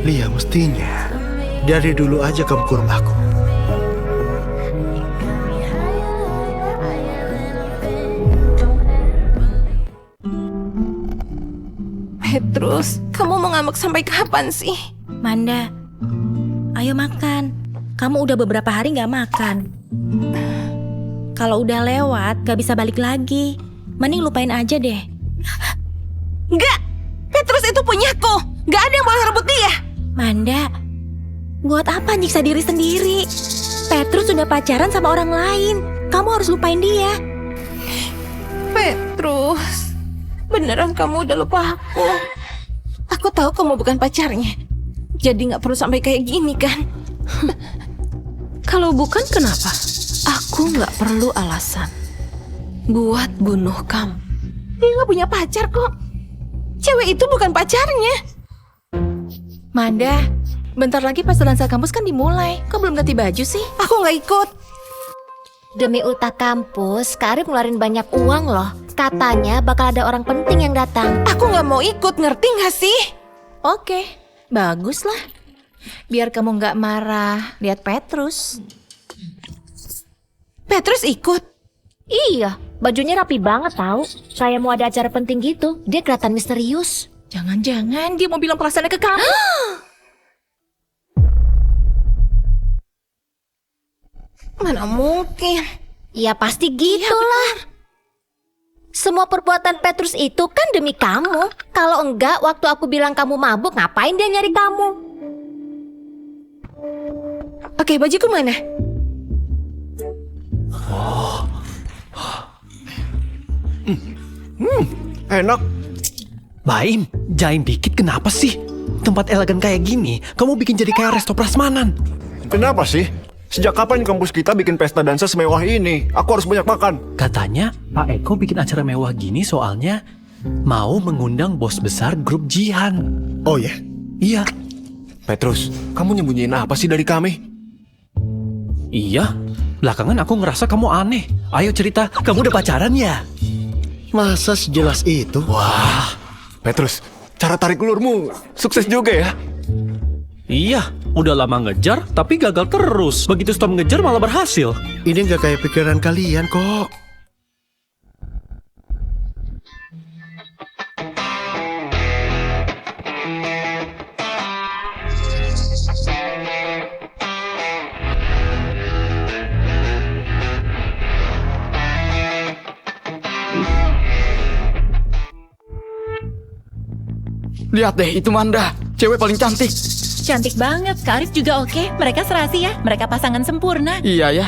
Lia, mestinya dari dulu aja kamu kurung aku. Petrus, kamu mau ngambek sampai kapan sih? Manda, ayo makan. Kamu udah beberapa hari gak makan. Kalau udah lewat, gak bisa balik lagi. Mending lupain aja deh. Enggak! Petrus itu punyaku! Gak ada yang boleh rebut dia! Manda, buat apa nyiksa diri sendiri? Petrus sudah pacaran sama orang lain. Kamu harus lupain dia. Petrus, beneran kamu udah lupa aku? Aku tahu kamu bukan pacarnya. Jadi gak perlu sampai kayak gini kan? Kalau bukan, kenapa? Aku nggak perlu alasan buat bunuh kamu. Dia gak punya pacar kok. Cewek itu bukan pacarnya. Manda, bentar lagi pas dansa kampus kan dimulai. Kok belum ganti baju sih? Aku gak ikut. Demi ultah kampus, Kak Arif ngeluarin banyak uang loh. Katanya bakal ada orang penting yang datang. Aku gak mau ikut, ngerti gak sih? Oke, bagus lah. Biar kamu gak marah lihat Petrus. Petrus ikut? Iya, bajunya rapi banget tahu. Kayak mau ada acara penting gitu. Dia kelihatan misterius. Jangan-jangan dia mau bilang perasaannya ke kamu. Mana mungkin? Ya pasti gitulah. Semua perbuatan Petrus itu kan demi kamu. Kalau enggak, waktu aku bilang kamu mabuk, ngapain dia nyari kamu? Oke, bajuku mana? Enak. Baim, jaim dikit kenapa sih? Tempat elegan kayak gini, kamu bikin jadi kayak resto prasmanan. Kenapa sih? Sejak kapan kampus kita bikin pesta dansa semewah ini? Aku harus banyak makan. Katanya Pak Eko bikin acara mewah gini soalnya mau mengundang bos besar grup Jihan. Oh ya? Iya. Petrus, kamu nyembunyiin apa sih dari kami? Iya, belakangan aku ngerasa kamu aneh. Ayo cerita, kamu udah pacaran ya? Masa sejelas itu? Wah, Petrus, cara tarik ulurmu sukses juga ya? Iya, udah lama ngejar tapi gagal terus. Begitu stop ngejar malah berhasil. Ini gak kayak pikiran kalian kok. Lihat deh, itu Manda, cewek paling cantik. Cantik banget, Kak Arif juga oke. Mereka serasi ya, mereka pasangan sempurna. Iya ya.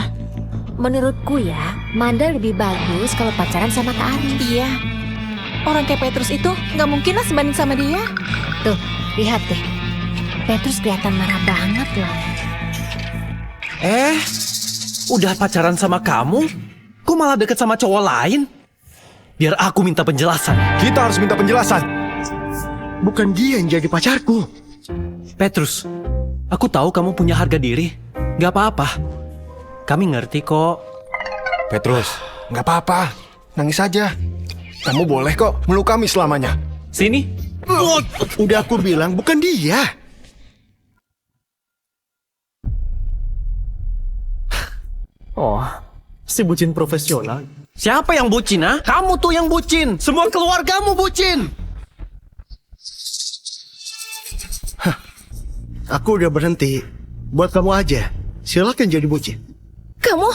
Menurutku ya, Manda lebih bagus kalau pacaran sama Kak Arif. Iya. Orang kayak Petrus itu nggak mungkin lah sebanding sama dia. Tuh, lihat deh. Petrus kelihatan marah banget loh. Udah pacaran sama kamu? Kok malah deket sama cowok lain? Biar aku minta penjelasan. Kita harus minta penjelasan. Bukan dia yang jadi pacarku. Petrus, aku tahu kamu punya harga diri. Gak apa-apa. Kami ngerti kok. Petrus, nggak apa-apa. Nangis saja. Kamu boleh kok meluk kami selamanya. Sini. Udah aku bilang bukan dia. Oh, si bucin profesional. Siapa yang bucin, ha? Kamu tuh yang bucin. Semua keluargamu bucin. Aku udah berhenti. Buat kamu aja. Silakan jadi bucin. Kamu...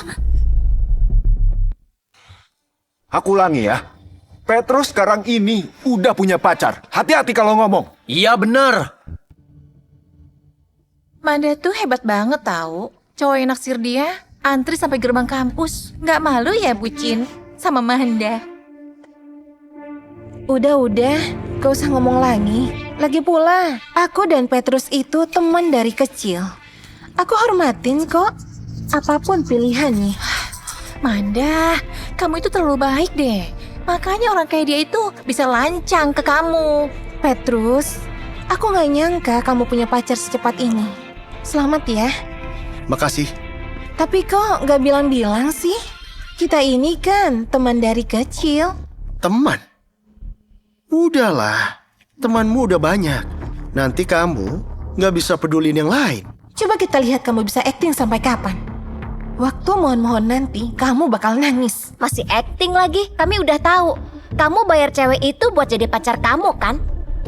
Aku ulangi ya. Petrus sekarang ini udah punya pacar. Hati-hati kalau ngomong. Iya bener. Manda tuh hebat banget tahu. Cowok yang naksir dia antri sampai gerbang kampus. Nggak malu ya bucin sama Manda. Udah, gak usah ngomong lagi. Lagi pula, aku dan Petrus itu teman dari kecil. Aku hormatin kok, apapun pilihannya. Manda, kamu itu terlalu baik deh. Makanya orang kayak dia itu bisa lancang ke kamu. Petrus, aku gak nyangka kamu punya pacar secepat ini. Selamat ya. Makasih. Tapi kok gak bilang-bilang sih? Kita ini kan teman dari kecil. Teman? Udahlah. Temanmu udah banyak. Nanti kamu gak bisa pedulin yang lain. Coba kita lihat kamu bisa acting sampai kapan. Waktu mohon-mohon nanti, kamu bakal nangis. Masih acting lagi? Kami udah tahu. Kamu bayar cewek itu buat jadi pacar kamu kan?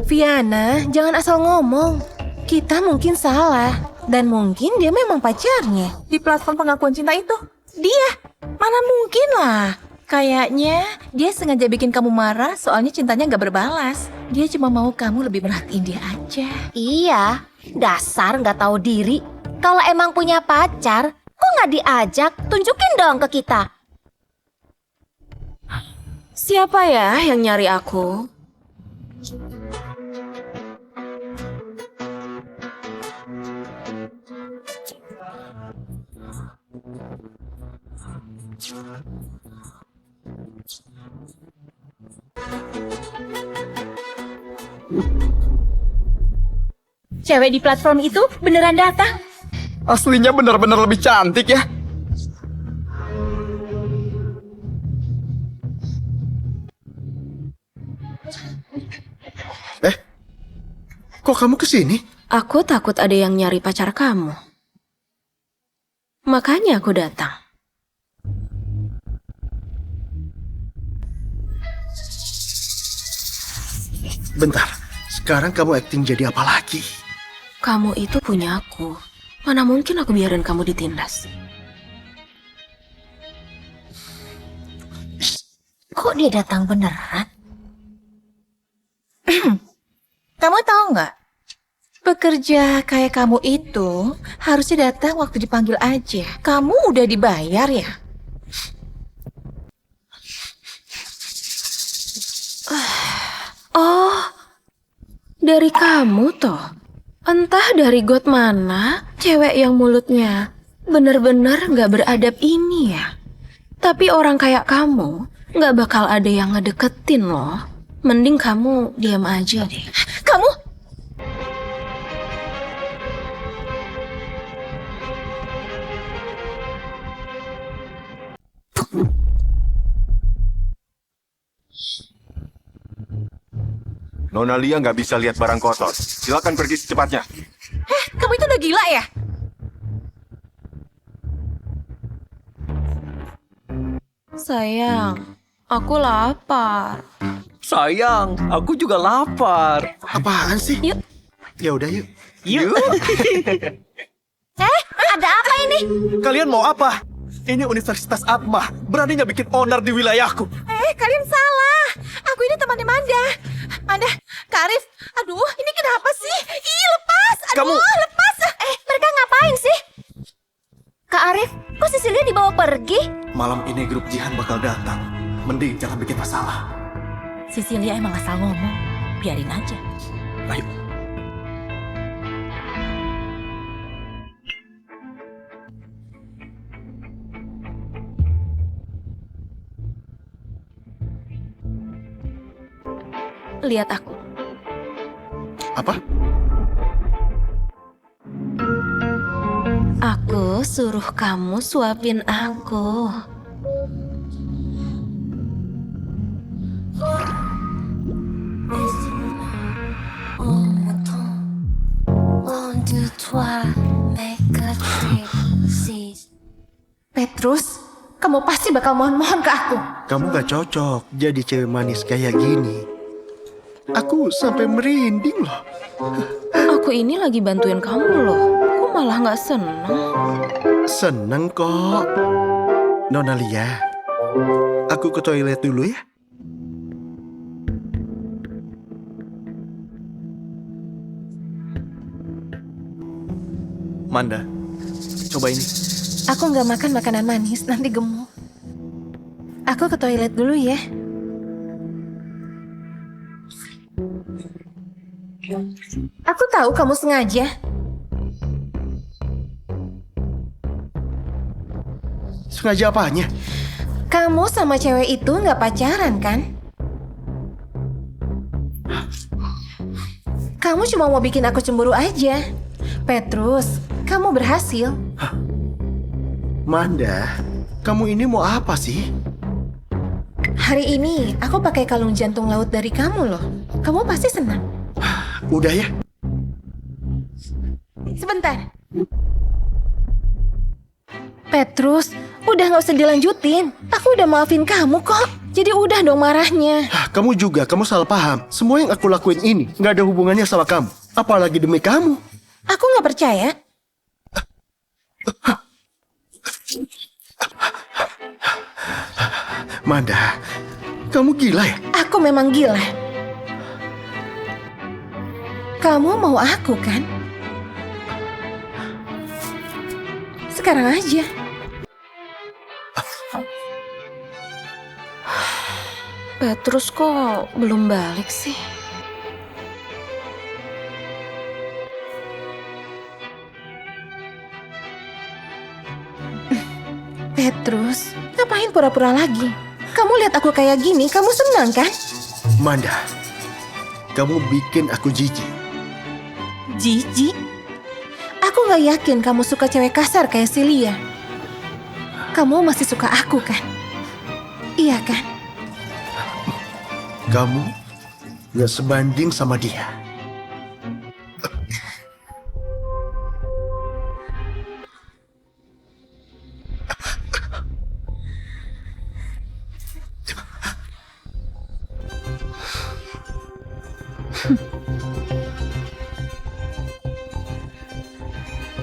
Viana, jangan asal ngomong. Kita mungkin salah. Dan mungkin dia memang pacarnya. Di platform pengakuan cinta itu, dia. Mana mungkin lah. Kayaknya dia sengaja bikin kamu marah soalnya cintanya gak berbalas. Dia cuma mau kamu lebih merhatiin dia aja. Iya, dasar nggak tahu diri. Kalau emang punya pacar, kok nggak diajak? Tunjukin dong ke kita. Siapa ya yang nyari aku? Cewek di platform itu beneran datang. Aslinya benar-benar lebih cantik ya. Kok kamu kesini? Aku takut ada yang nyari pacar kamu. Makanya aku datang. Bentar, sekarang kamu acting jadi apa lagi? Kamu itu punya aku. Mana mungkin aku biarin kamu ditindas. Kok dia datang beneran? Kamu tahu nggak? Pekerja kayak kamu itu harusnya datang waktu dipanggil aja. Kamu udah dibayar ya? Oh, dari kamu toh. Entah dari got mana, cewek yang mulutnya bener-bener gak beradab ini ya. Tapi orang kayak kamu gak bakal ada yang ngedeketin loh. Mending kamu diam aja deh. Kamu? Nona Lia nggak bisa lihat barang kotor. Silakan pergi secepatnya. Kamu itu udah gila ya? Sayang, aku lapar. Sayang, aku juga lapar. Apaan sih? Yuk. Ya udah yuk. Yuk. Ada apa ini? Kalian mau apa? Ini Universitas Atma. Beraninya bikin onar di wilayahku. Kalian salah. Aku ini temannya Manda. Manda, Kak Arif. Aduh, ini kenapa sih? Ih, lepas. Aduh, lepas. Mereka ngapain sih? Kak Arif, kok Cecilia dibawa pergi? Malam ini grup Jihan bakal datang. Mending jangan bikin masalah. Cecilia emang asal ngomong. Biarin aja. Ayo. Lihat aku. Apa? Aku suruh kamu suapin aku. Petrus, kamu pasti bakal mohon-mohon ke aku. Kamu gak cocok jadi cewek manis kayak gini. Aku sampai merinding loh. Aku ini lagi bantuin kamu loh. Kok malah gak seneng? Seneng kok. Nona Lia, aku ke toilet dulu ya. Manda, coba ini. Aku nggak makan makanan manis, nanti gemuk. Aku ke toilet dulu ya. Aku tahu kamu sengaja. Sengaja apanya? Kamu sama cewek itu nggak pacaran kan? Kamu cuma mau bikin aku cemburu aja. Petrus, kamu berhasil. Manda, kamu ini mau apa sih? Hari ini aku pakai kalung jantung laut dari kamu loh. Kamu pasti senang. Udah ya. Sebentar. Petrus, udah nggak usah dilanjutin. Aku udah maafin kamu kok. Jadi udah dong marahnya. Kamu juga, kamu salah paham. Semua yang aku lakuin ini nggak ada hubungannya sama kamu. Apalagi demi kamu. Aku nggak percaya. Manda, kamu gila ya? Aku memang gila. Kamu mau aku kan? Sekarang aja. Petrus kok belum balik sih? Petrus, ngapain pura-pura lagi? Kamu lihat aku kayak gini, kamu senang kan? Manda, kamu bikin aku jijik. Jijik? Aku gak yakin kamu suka cewek kasar kayak Celia. Kamu masih suka aku kan? Iya kan? Kamu gak sebanding sama dia.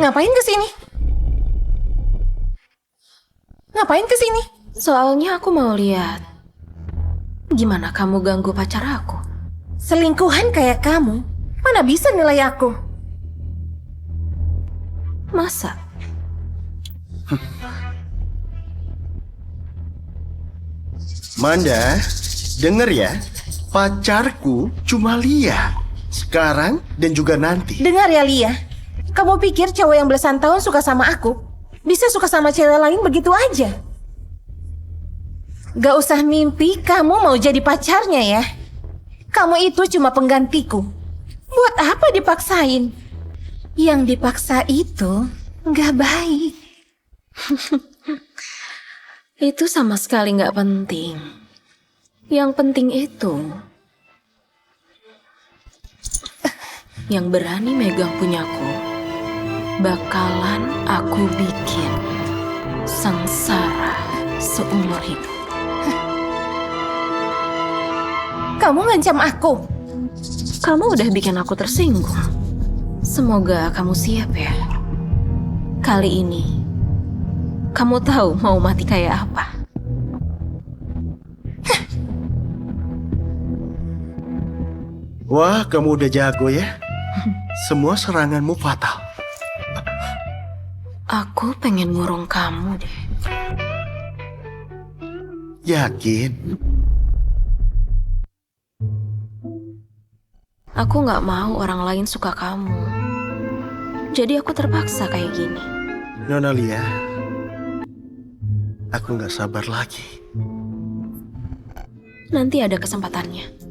Ngapain kesini? Ngapain kesini? Soalnya aku mau lihat gimana kamu ganggu pacar aku. Selingkuhan kayak kamu, mana bisa nilai aku? Masa? Manda, denger ya. Pacarku cuma Lia. Sekarang dan juga nanti. Dengar ya Lia. Kamu pikir cowok yang belasan tahun suka sama aku bisa suka sama cewek lain begitu aja? Gak usah mimpi kamu mau jadi pacarnya ya. Kamu itu cuma penggantiku. Buat apa dipaksain? Yang dipaksa itu gak baik. Itu sama sekali gak penting. Yang penting itu yang berani megang punyaku bakalan aku bikin sengsara seumur hidup. Kamu ngancam aku. Kamu udah bikin aku tersinggung. Semoga kamu siap ya. Kali ini kamu tahu mau mati kayak apa. Wah, kamu udah jago ya. Semua seranganmu fatal. Aku pengen ngurung kamu deh. Yakin? Aku nggak mau orang lain suka kamu. Jadi aku terpaksa kayak gini. Nona Lia, aku nggak sabar lagi. Nanti ada kesempatannya.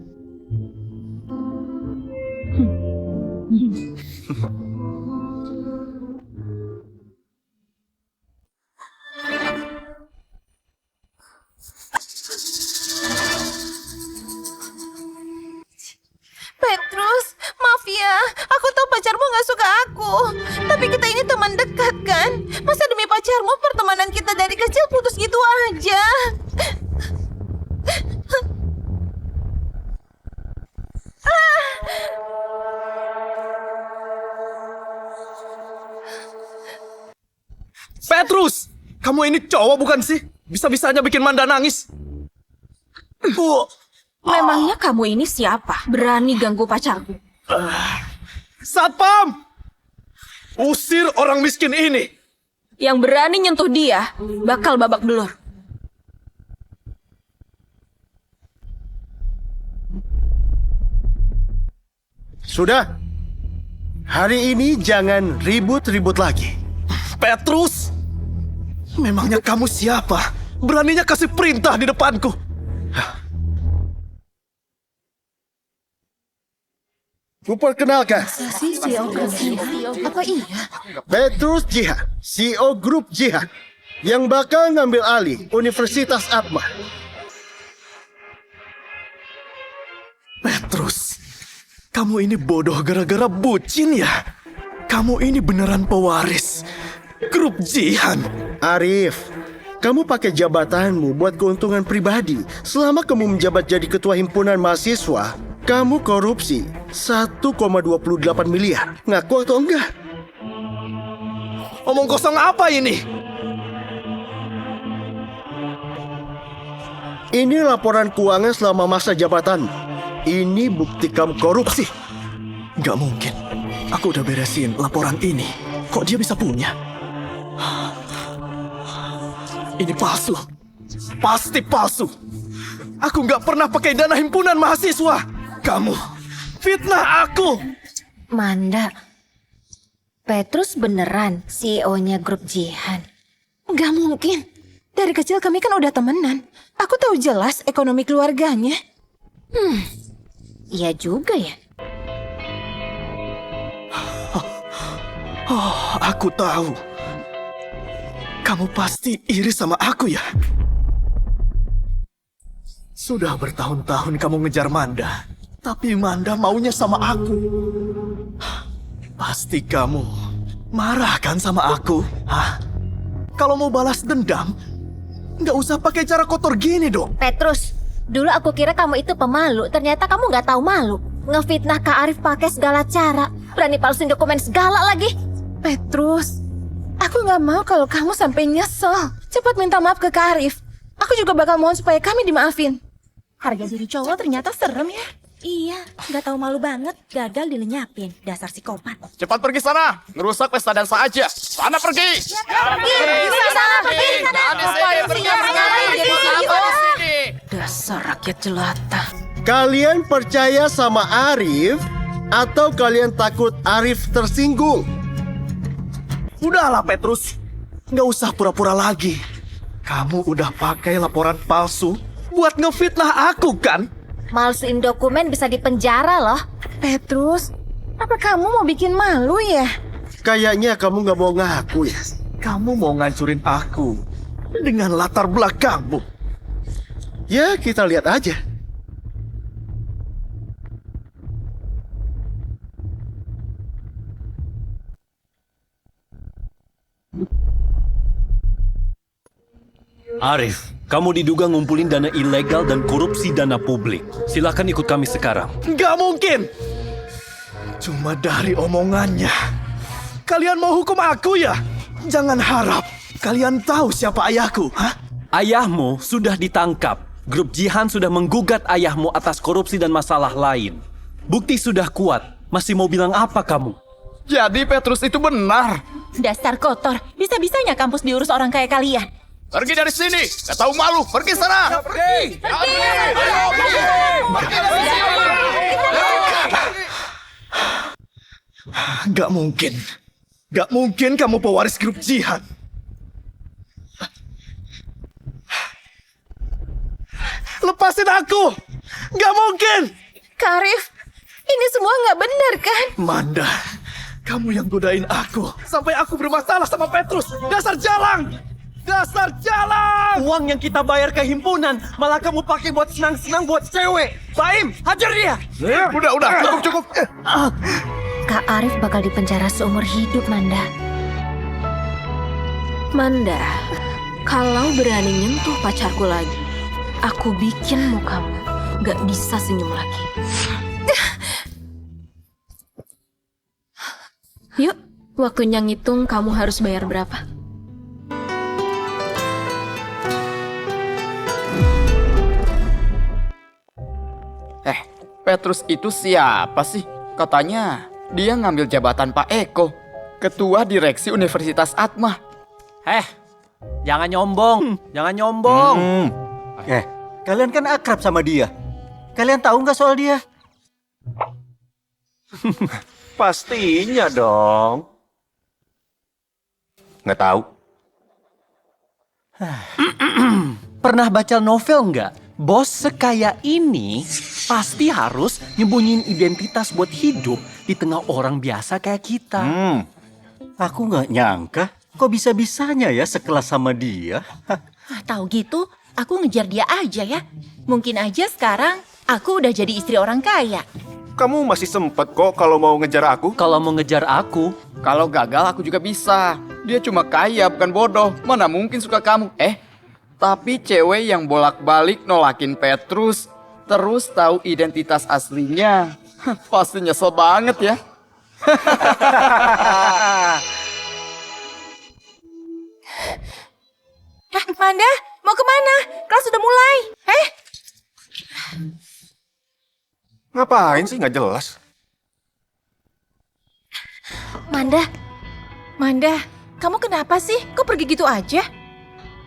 Petrus, maaf ya. Aku tahu pacarmu gak suka aku. Tapi kita ini teman dekat kan? Masa demi pacarmu pertemanan kita dari kecil putus gitu aja? Petrus, kamu ini cowok bukan sih? Bisa-bisanya bikin Manda nangis. Memangnya kamu ini siapa? Berani ganggu pacarku? Satpam! Usir orang miskin ini. Yang berani nyentuh dia, bakal babak belur. Sudah. Hari ini jangan ribut-ribut lagi. Petrus! Memangnya kamu siapa? Beraninya kasih perintah di depanku. Kuperkenalkan, Apa iya? Petrus Jihan, CEO Grup Jihan, yang bakal ngambil alih Universitas Atma. Petrus, kamu ini bodoh gara-gara bucin ya? Kamu ini beneran pewaris Grup Jihan. Arif, kamu pakai jabatanmu buat keuntungan pribadi. Selama kamu menjabat jadi ketua himpunan mahasiswa, kamu korupsi 1,28 miliar. Ngaku atau enggak? Omong kosong apa ini? Ini laporan keuangan selama masa jabatan. Ini bukti kamu korupsi. Gak mungkin. Aku udah beresin laporan ini. Kok dia bisa punya? Ini palsu. Pasti palsu. Aku gak pernah pakai dana himpunan mahasiswa. Kamu fitnah aku. Manda, Petrus beneran CEO-nya Grup Jihan? Gak mungkin. Dari kecil kami kan udah temenan. Aku tahu jelas ekonomi keluarganya. Iya juga ya. Oh, aku tahu. Kamu pasti iri sama aku ya? Sudah bertahun-tahun kamu ngejar Manda, tapi Manda maunya sama aku. Pasti kamu marah kan sama aku? Hah? Kalau mau balas dendam, nggak usah pakai cara kotor gini dong. Petrus, dulu aku kira kamu itu pemalu, ternyata kamu nggak tahu malu. Ngefitnah Kak Arif pakai segala cara, berani palsuin dokumen segala lagi. Petrus, aku gak mau kalau kamu sampai nyesel. Cepat minta maaf ke Kak Arif. Aku juga bakal mohon supaya kami dimaafin. Harga diri cowok ternyata serem ya. Iya, gak tahu malu banget, gagal dilenyapin. Dasar psikopat. Cepat pergi sana, ngerusak pesta dansa aja. Sana pergi. Dasar rakyat jelata. Kalian percaya sama Arif atau kalian takut Arif tersinggung? Udahlah Petrus, nggak usah pura-pura lagi. Kamu udah pakai laporan palsu buat ngefitnah aku kan? Malsuin dokumen bisa dipenjara loh. Petrus, apa kamu mau bikin malu ya? Kayaknya kamu nggak mau ngaku ya. Kamu mau ngancurin aku dengan latar belakangmu. Ya, kita lihat aja. Arif, kamu diduga ngumpulin dana ilegal dan korupsi dana publik. Silakan ikut kami sekarang. Nggak mungkin. Cuma dari omongannya. Kalian mau hukum aku ya? Jangan harap kalian tahu siapa ayahku, hah? Ayahmu sudah ditangkap. Grup Jihan sudah menggugat ayahmu atas korupsi dan masalah lain. Bukti sudah kuat. Masih mau bilang apa kamu? Jadi Petrus itu benar. Dasar kotor, bisa-bisanya kampus diurus orang kayak kalian. Pergi dari sini, gak tahu malu. Pergi sana. Pergi. Gak mungkin. Gak mungkin kamu pewaris grup jihad. Lepasin aku! Gak mungkin! Kak Arif, ini semua nggak benar kan? Manda, kamu yang godain aku sampai aku bermasalah sama Petrus. Dasar jalang! Dasar jalang! Uang yang kita bayar ke himpunan malah kamu pakai buat senang-senang buat cewek. Baim, hajar dia! Udah, cukup. Kak Arif bakal dipenjara seumur hidup, Manda. Manda, kalau berani nyentuh pacarku lagi, aku bikin mukamu gak bisa senyum lagi. Yuk, waktunya ngitung kamu harus bayar berapa. Petrus itu siapa sih? Katanya dia ngambil jabatan Pak Eko, Ketua Direksi Universitas Atma. Jangan nyombong, jangan nyombong. Kalian kan akrab sama dia. Kalian tahu nggak soal dia? Pastinya dong. Nggak tahu. Pernah baca novel nggak? Bos sekaya ini pasti harus nyembunyiin identitas buat hidup di tengah orang biasa kayak kita. Aku nggak nyangka kok bisa-bisanya ya sekelas sama dia. Tahu gitu, aku ngejar dia aja ya. Mungkin aja sekarang aku udah jadi istri orang kaya. Kamu masih sempet kok kalau mau ngejar aku. Kalau mau ngejar aku, kalau gagal aku juga bisa. Dia cuma kaya bukan bodoh. Mana mungkin suka kamu? Tapi cewek yang bolak-balik nolakin Petrus, terus tahu identitas aslinya, pasti nyesel banget ya. Manda, mau kemana? Kelas sudah mulai. Ngapain sih nggak jelas? Manda, kamu kenapa sih? Kok pergi gitu aja?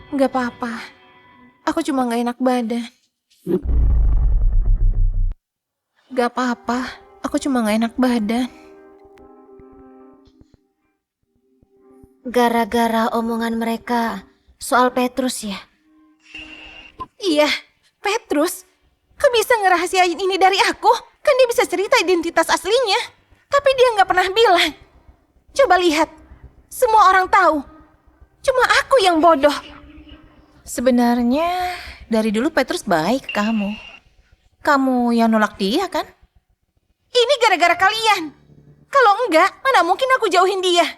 Nggak apa-apa. Aku cuma nggak enak badan. Nggak apa-apa. Aku cuma nggak enak badan. Gara-gara omongan mereka soal Petrus ya? Iya, Petrus. Kok bisa ngerahasiain ini dari aku? Kan dia bisa cerita identitas aslinya. Tapi dia nggak pernah bilang. Coba lihat. Semua orang tahu. Cuma aku yang bodoh. Sebenarnya dari dulu Petrus baik ke kamu. Kamu yang nolak dia kan? Ini gara-gara kalian. Kalau enggak, mana mungkin aku jauhin dia.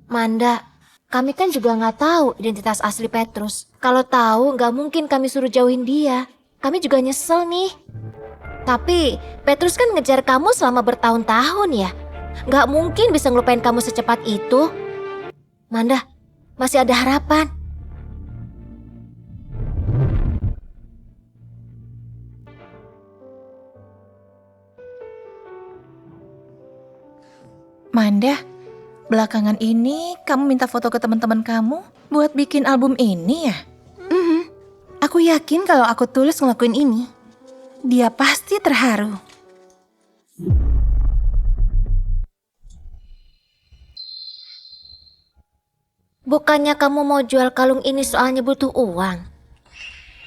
Manda, kami kan juga nggak tahu identitas asli Petrus. Kalau tahu, nggak mungkin kami suruh jauhin dia. Kami juga nyesel nih. Tapi Petrus kan ngejar kamu selama bertahun-tahun ya. Nggak mungkin bisa ngelupain kamu secepat itu. Manda, masih ada harapan. Manda, belakangan ini kamu minta foto ke teman-teman kamu buat bikin album ini ya? Aku yakin kalau aku tulus ngelakuin ini, dia pasti terharu. Bukannya kamu mau jual kalung ini soalnya butuh uang?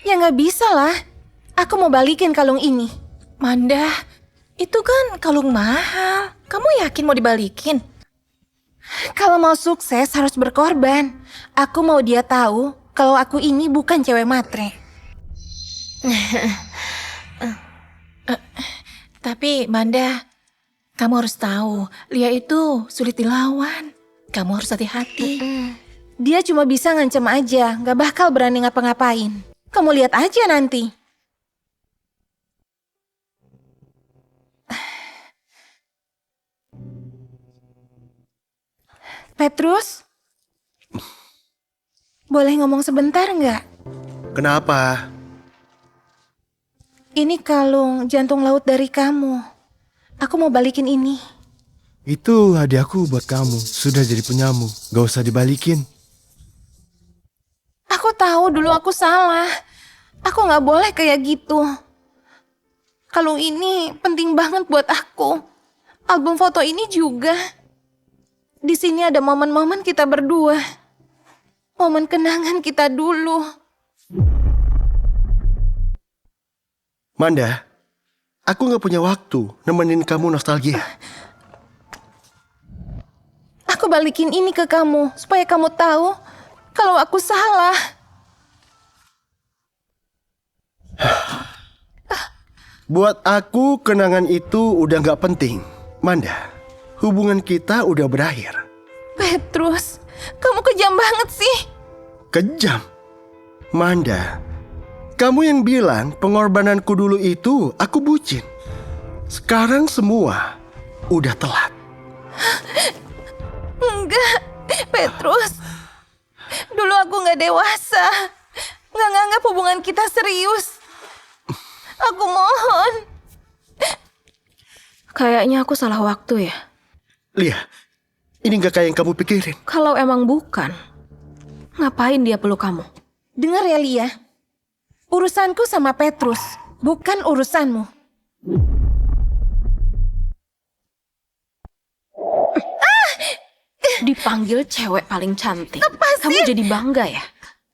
Ya nggak bisa lah. Aku mau balikin kalung ini. Manda, itu kan kalung mahal. Kamu yakin mau dibalikin? Kalau mau sukses harus berkorban. Aku mau dia tahu kalau aku ini bukan cewek matre. Tapi Manda, kamu harus tahu, Lia itu sulit dilawan. Kamu harus hati-hati. Dia cuma bisa ngancam aja, gak bakal berani ngapa-ngapain. Kamu lihat aja nanti. Petrus? Boleh ngomong sebentar nggak? Kenapa? Ini kalung jantung laut dari kamu. Aku mau balikin ini. Itu hadiahku buat kamu. Sudah jadi punyamu. Gak usah dibalikin. Aku tahu dulu aku salah. Aku nggak boleh kayak gitu. Kalung ini penting banget buat aku. Album foto ini juga. Di sini ada momen-momen kita berdua. Momen kenangan kita dulu. Manda, aku nggak punya waktu nemenin kamu nostalgia. Aku balikin ini ke kamu supaya kamu tahu kalau aku salah. Buat aku, kenangan itu udah nggak penting. Manda, hubungan kita udah berakhir. Petrus, kamu kejam banget sih. Kejam? Manda, kamu yang bilang pengorbananku dulu itu aku bucin. Sekarang semua udah telat. Enggak, Petrus. Dulu aku nggak dewasa. Nggak nganggap hubungan kita serius. Aku mohon. Kayaknya aku salah waktu ya. Lia, ini nggak kayak yang kamu pikirin. Kalau emang bukan, ngapain dia peluk kamu? Dengar ya, Lia. Urusanku sama Petrus, bukan urusanmu. Dipanggil cewek paling cantik. Kamu jadi bangga ya?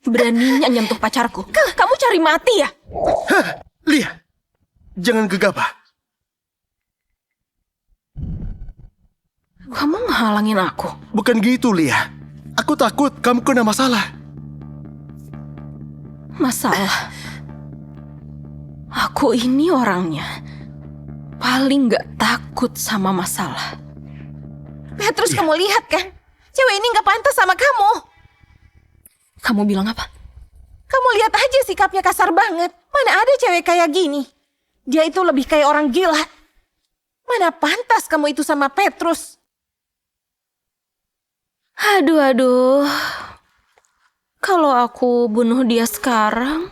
Beraninya nyentuh pacarku. Kamu cari mati ya? Hah, Lia, jangan gegabah. Kamu ngehalangin aku. Bukan gitu, Lia. Aku takut kamu kena masalah. Masalah? Aku ini orangnya paling gak takut sama masalah. Petrus, kamu lihat kan? Cewek ini gak pantas sama kamu. Kamu bilang apa? Kamu lihat aja sikapnya kasar banget. Mana ada cewek kayak gini? Dia itu lebih kayak orang gila. Mana pantas kamu itu sama Petrus? Aduh. Kalau aku bunuh dia sekarang,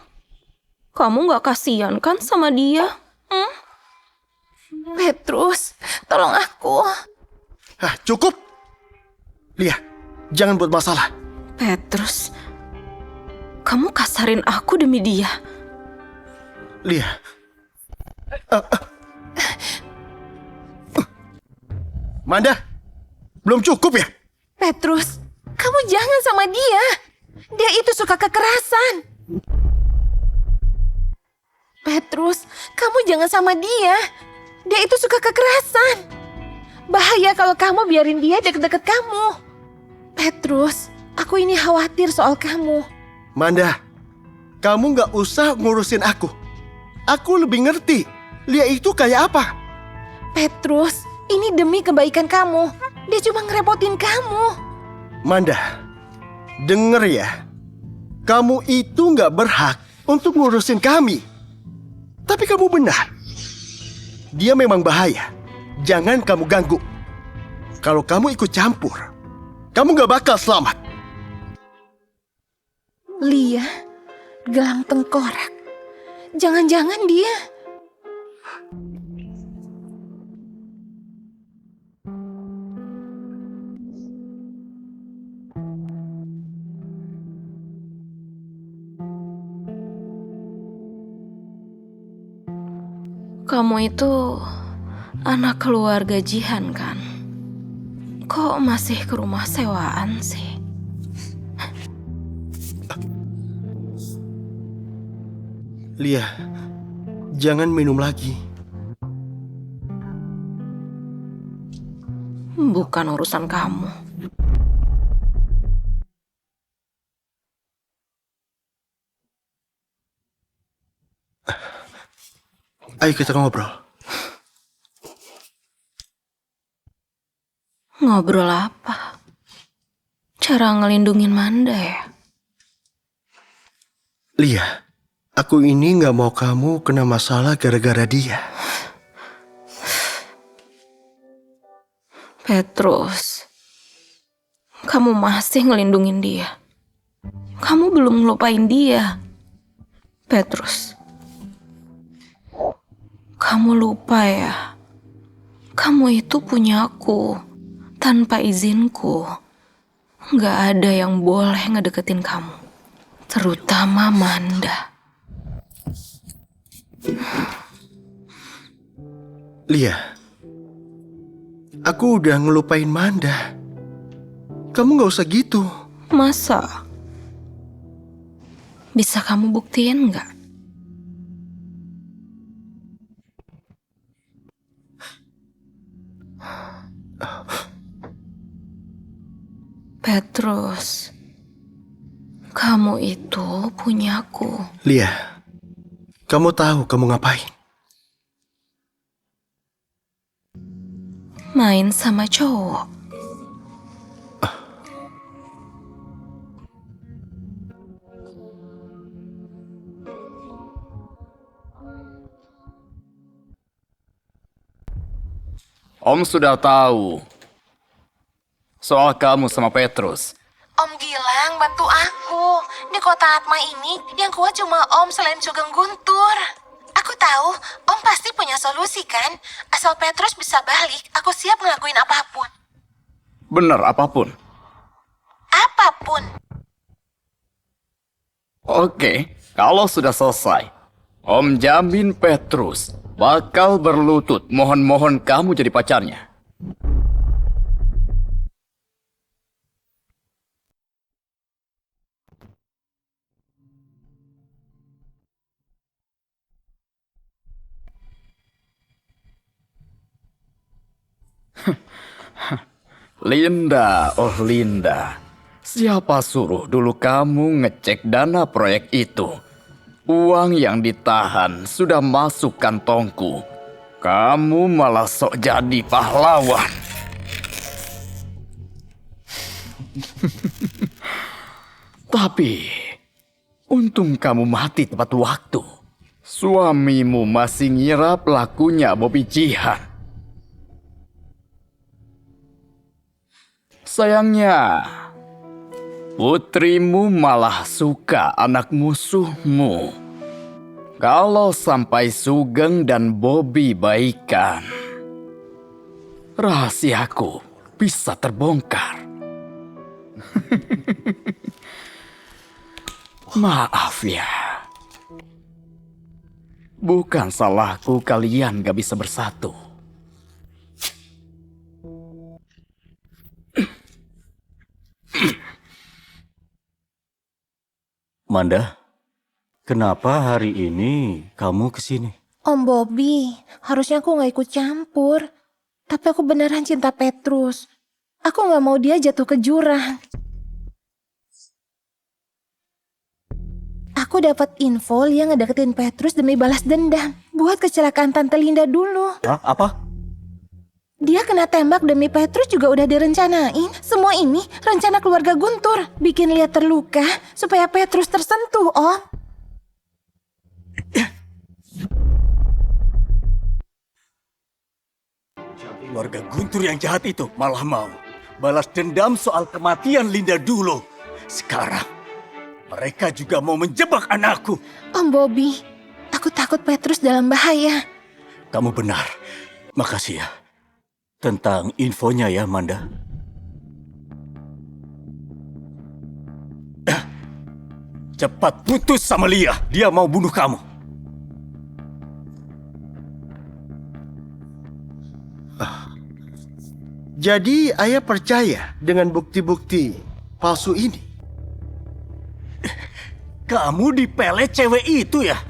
kamu gak kasihan kan sama dia? Petrus, tolong aku. Cukup. Lia, jangan buat masalah. Petrus, kamu kasarin aku demi dia. Lia. Manda, belum cukup ya? Petrus, kamu jangan sama dia. Dia itu suka kekerasan. Petrus, kamu jangan sama dia. Dia itu suka kekerasan. Bahaya kalau kamu biarin dia deket-deket kamu. Petrus, aku ini khawatir soal kamu. Manda, kamu gak usah ngurusin aku. Aku lebih ngerti Lia itu kayak apa. Petrus, ini demi kebaikan kamu. Dia cuma ngerepotin kamu. Manda, denger ya. Kamu itu gak berhak untuk ngurusin kami. Tapi kamu benar. Dia memang bahaya. Jangan kamu ganggu. Kalau kamu ikut campur, kamu gak bakal selamat. Lia, gelang tengkorak. Jangan-jangan dia... Kamu itu anak keluarga Jihan kan? Kok masih ke rumah sewaan sih? Lia, jangan minum lagi. Bukan urusan kamu. Ayo kita ngobrol. Ngobrol apa? Cara ngelindungin Manda ya? Lia, aku ini gak mau kamu kena masalah gara-gara dia. Petrus, kamu masih ngelindungin dia. Kamu belum ngelupain dia. Petrus, kamu lupa ya? Kamu itu punya aku. Tanpa izinku, gak ada yang boleh ngedeketin kamu. Terutama Manda. Lia, aku udah ngelupain Manda. Kamu gak usah gitu. Masa? Bisa kamu buktiin nggak? Petrus, kamu itu punyaku. Lia, kamu tahu kamu ngapain? Main sama cowok. Om sudah tahu soal kamu sama Petrus. Om Gilang bantu aku. Di kota Atma ini yang kuat cuma Om selain Sugeng Guntur. Aku tahu Om pasti punya solusi kan? Asal Petrus bisa balik, aku siap ngelakuin apapun. Bener apapun. Apapun. Oke, kalau sudah selesai, Om jamin Petrus bakal berlutut mohon-mohon kamu jadi pacarnya. Linda, oh Linda. Siapa suruh dulu kamu ngecek dana proyek itu? Uang yang ditahan sudah masuk kantongku. Kamu malah sok jadi pahlawan. Tapi, untung kamu mati tepat waktu. Suamimu masih ngira pelakunya Bobby Jihan. Sayangnya, putrimu malah suka anak musuhmu. Kalau sampai Sugeng dan Bobby baikan, rahasiaku bisa terbongkar. Maaf ya. Bukan salahku kalian gak bisa bersatu. Manda, kenapa hari ini kamu kesini? Om Bobby, harusnya aku gak ikut campur. Tapi aku beneran cinta Petrus. Aku gak mau dia jatuh ke jurang. Aku dapat info Lia ngedeketin Petrus demi balas dendam. Buat kecelakaan Tante Linda dulu. Hah? Apa? Dia kena tembak demi Petrus juga udah direncanain. Semua ini rencana keluarga Guntur. Bikin Lia terluka supaya Petrus tersentuh, Om. Keluarga Guntur yang jahat itu malah mau balas dendam soal kematian Linda dulu. Sekarang mereka juga mau menjebak anakku. Om Bobby, aku takut Petrus dalam bahaya. Kamu benar. Makasih ya. Tentang infonya ya, Manda. Cepat putus sama Lia. Dia mau bunuh kamu. Jadi ayah percaya dengan bukti-bukti palsu ini? Kamu dipelet cewek itu ya?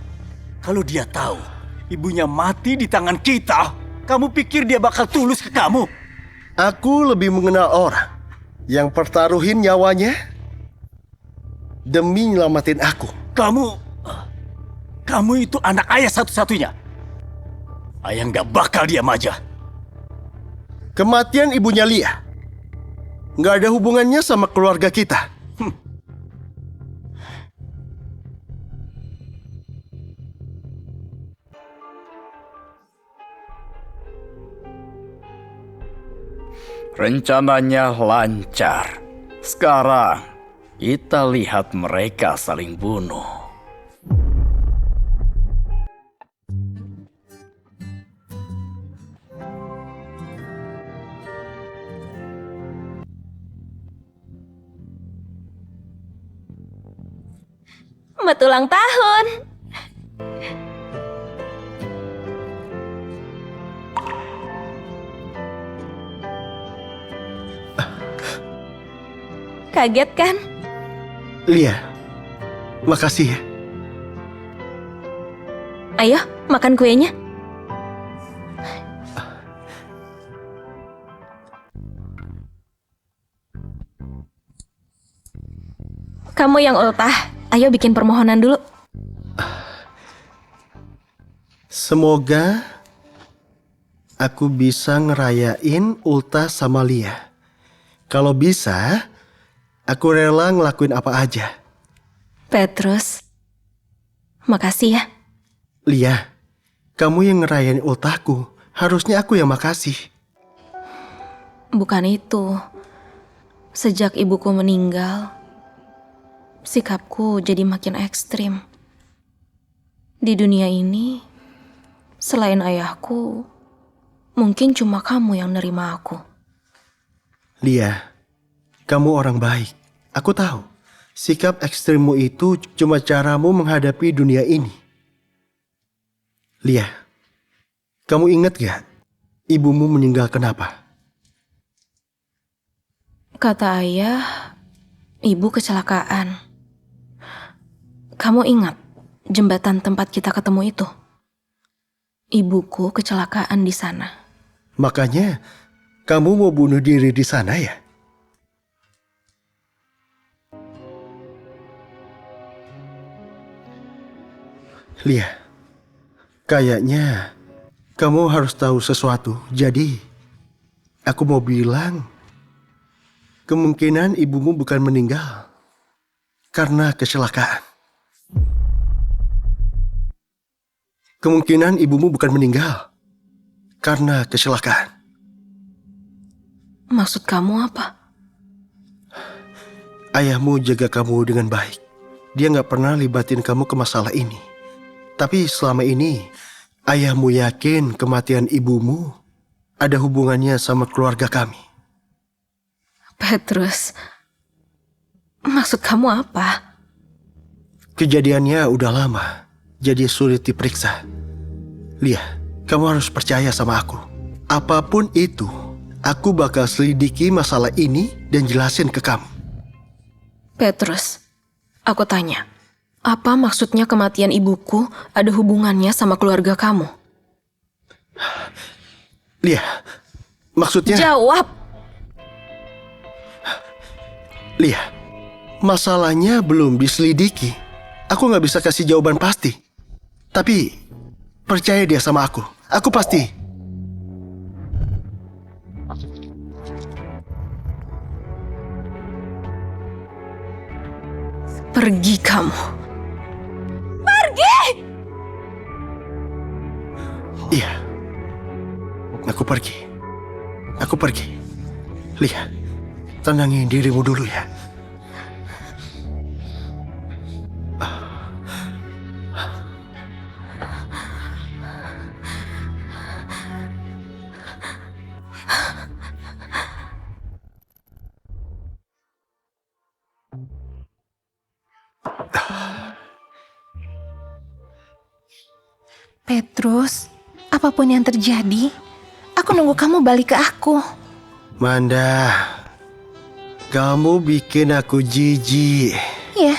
Kalau dia tahu ibunya mati di tangan kita, kamu pikir dia bakal tulus ke kamu? Aku lebih mengenal orang yang pertaruhin nyawanya demi nyelamatin aku. Kamu itu anak ayah satu-satunya. Ayah nggak bakal diam aja. Kematian ibunya Lia nggak ada hubungannya sama keluarga kita. Rencananya lancar. Sekarang kita lihat mereka saling bunuh. Selamat ulang tahun. Kaget kan? Lia, makasih ya. Ayo, makan kuenya. Kamu yang ultah, ayo bikin permohonan dulu. Semoga aku bisa ngerayain ultah sama Lia. Kalau bisa, aku rela ngelakuin apa aja. Petrus, makasih ya. Lia, kamu yang ngerayain ultahku. Harusnya aku yang makasih. Bukan itu. Sejak ibuku meninggal, sikapku jadi makin ekstrim. Di dunia ini, selain ayahku, mungkin cuma kamu yang nerima aku. Lia, kamu orang baik. Aku tahu, sikap ekstrimmu itu cuma caramu menghadapi dunia ini. Lia, kamu ingat gak ibumu meninggal kenapa? Kata ayah, ibu kecelakaan. Kamu ingat jembatan tempat kita ketemu itu? Ibuku kecelakaan di sana. Makanya kamu mau bunuh diri di sana ya? Lia, kayaknya kamu harus tahu sesuatu. Jadi, aku mau bilang, kemungkinan ibumu bukan meninggal karena kecelakaan. Kemungkinan ibumu bukan meninggal karena kecelakaan. Maksud kamu apa? Ayahmu jaga kamu dengan baik. Dia nggak pernah libatin kamu ke masalah ini. Tapi selama ini, ayahmu yakin kematian ibumu ada hubungannya sama keluarga kami. Petrus, maksud kamu apa? Kejadiannya udah lama, jadi sulit diperiksa. Lia, kamu harus percaya sama aku. Apapun itu, aku bakal selidiki masalah ini dan jelasin ke kamu. Petrus, aku tanya, apa maksudnya kematian ibuku ada hubungannya sama keluarga kamu? Lia, maksudnya... Jawab! Lia, masalahnya belum diselidiki. Aku nggak bisa kasih jawaban pasti. Tapi, percaya dia sama aku. Aku pasti. Pergi kamu. Pergi! Iya. Aku pergi. Aku pergi. Lia, tenangin dirimu dulu ya. Petrus, apapun yang terjadi, aku nunggu kamu balik ke aku. Manda, kamu bikin aku jijik. Ya,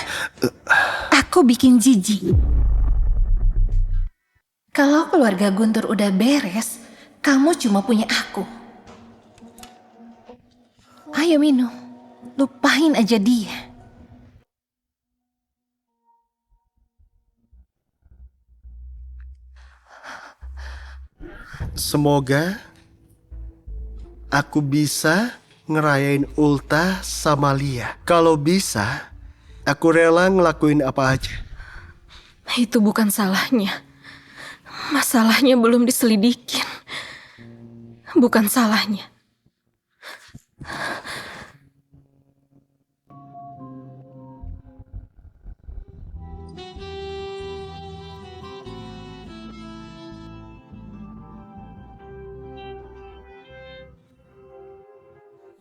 aku bikin jijik. Kalau keluarga Guntur udah beres, kamu cuma punya aku. Ayo minum, lupain aja dia. Semoga aku bisa ngerayain ultah sama Lia. Kalau bisa, aku rela ngelakuin apa aja. Itu bukan salahnya. Masalahnya belum diselidikin. Bukan salahnya.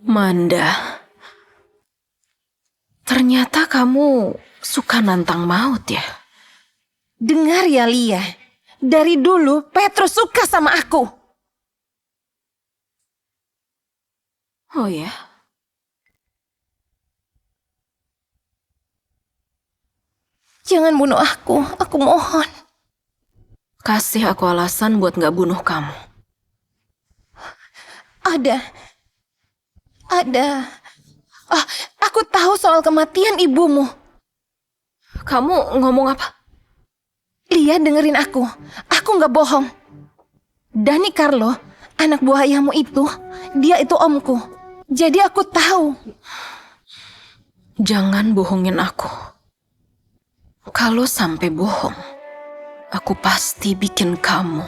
Manda, ternyata kamu suka nantang maut ya? Dengar ya Lia, dari dulu Petrus suka sama aku. Oh ya? Jangan bunuh aku mohon. Kasih aku alasan buat gak bunuh kamu. Ada. Aku tahu soal kematian ibumu. Kamu ngomong apa? Lia, dengerin aku. Aku nggak bohong. Dani Carlo, anak buah ayahmu itu, dia itu omku. Jadi aku tahu. Jangan bohongin aku. Kalau sampai bohong, aku pasti bikin kamu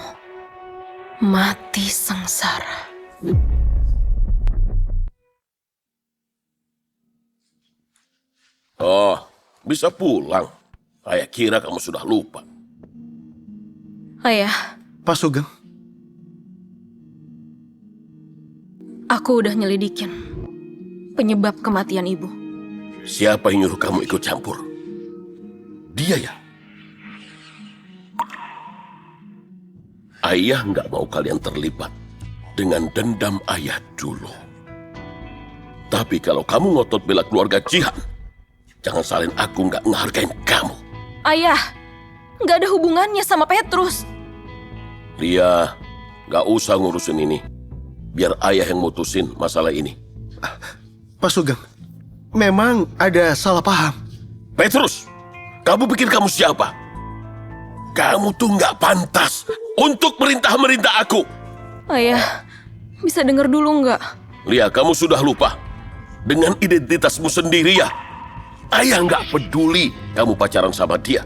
mati sengsara. Oh, bisa pulang. Ayah kira kamu sudah lupa. Ayah, Pak Sugeng, aku udah nyelidikin penyebab kematian ibu. Siapa yang nyuruh kamu ikut campur? Dia ya? Ayah nggak mau kalian terlibat dengan dendam ayah dulu. Tapi kalau kamu ngotot bela keluarga Jihan, jangan salin aku nggak ngehargain kamu. Ayah, nggak ada hubungannya sama Petrus. Lia, nggak usah ngurusin ini. Biar ayah yang mutusin masalah ini. Pak Sugeng, memang ada salah paham. Petrus, kamu pikir kamu siapa? Kamu tuh nggak pantas untuk merintah-merintah aku. Ayah, bisa denger dulu nggak? Lia, kamu sudah lupa dengan identitasmu sendiri ya. Ayah nggak peduli kamu pacaran sama dia.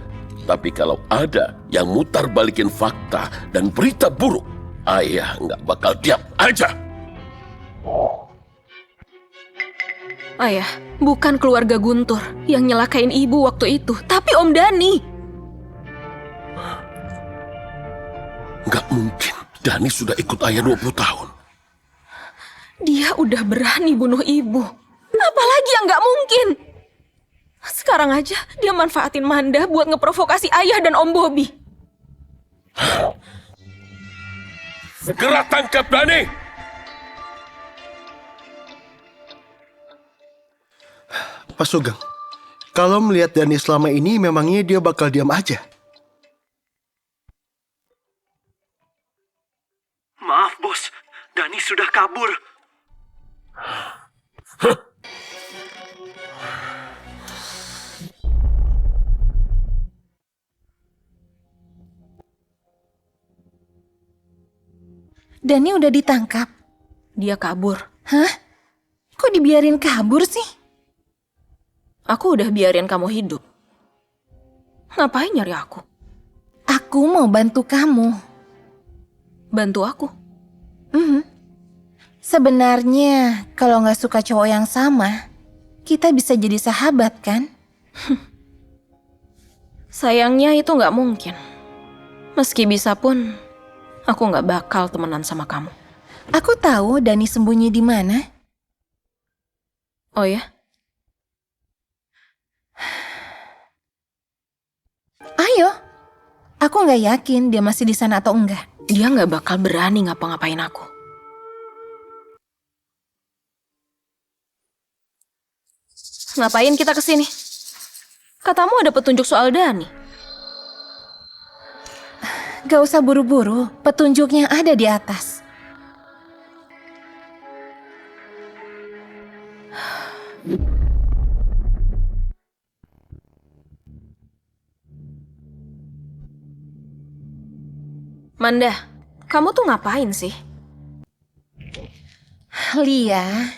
Tapi kalau ada yang mutar balikin fakta dan berita buruk, ayah nggak bakal diam aja. Ayah, bukan keluarga Guntur yang nyelakain ibu waktu itu, tapi Om Dani. Nggak mungkin, Dani sudah ikut ayah 20 tahun. Dia udah berani bunuh ibu. Apalagi yang nggak mungkin? Sekarang aja dia manfaatin Manda buat ngeprovokasi ayah dan Om Bobby. Segera tangkap Dani! Pak Sugeng, kalau melihat Dani selama ini, memangnya dia bakal diam aja? Maaf, Bos. Dani sudah kabur. Dani udah ditangkap. Dia kabur. Hah? Kok dibiarin kabur sih? Aku udah biarin kamu hidup. Ngapain nyari aku? Aku mau bantu kamu. Bantu aku? Sebenarnya, kalau nggak suka cowok yang sama, kita bisa jadi sahabat, kan? Sayangnya itu nggak mungkin. Meski bisa pun, aku nggak bakal temenan sama kamu. Aku tahu Dani sembunyi di mana. Oh ya? Ayo. Aku nggak yakin dia masih di sana atau enggak. Dia nggak bakal berani ngapa-ngapain aku. Ngapain kita kesini? Katamu ada petunjuk soal Dani. Gak usah buru-buru, petunjuknya ada di atas. Manda, kamu tuh ngapain sih? Lia,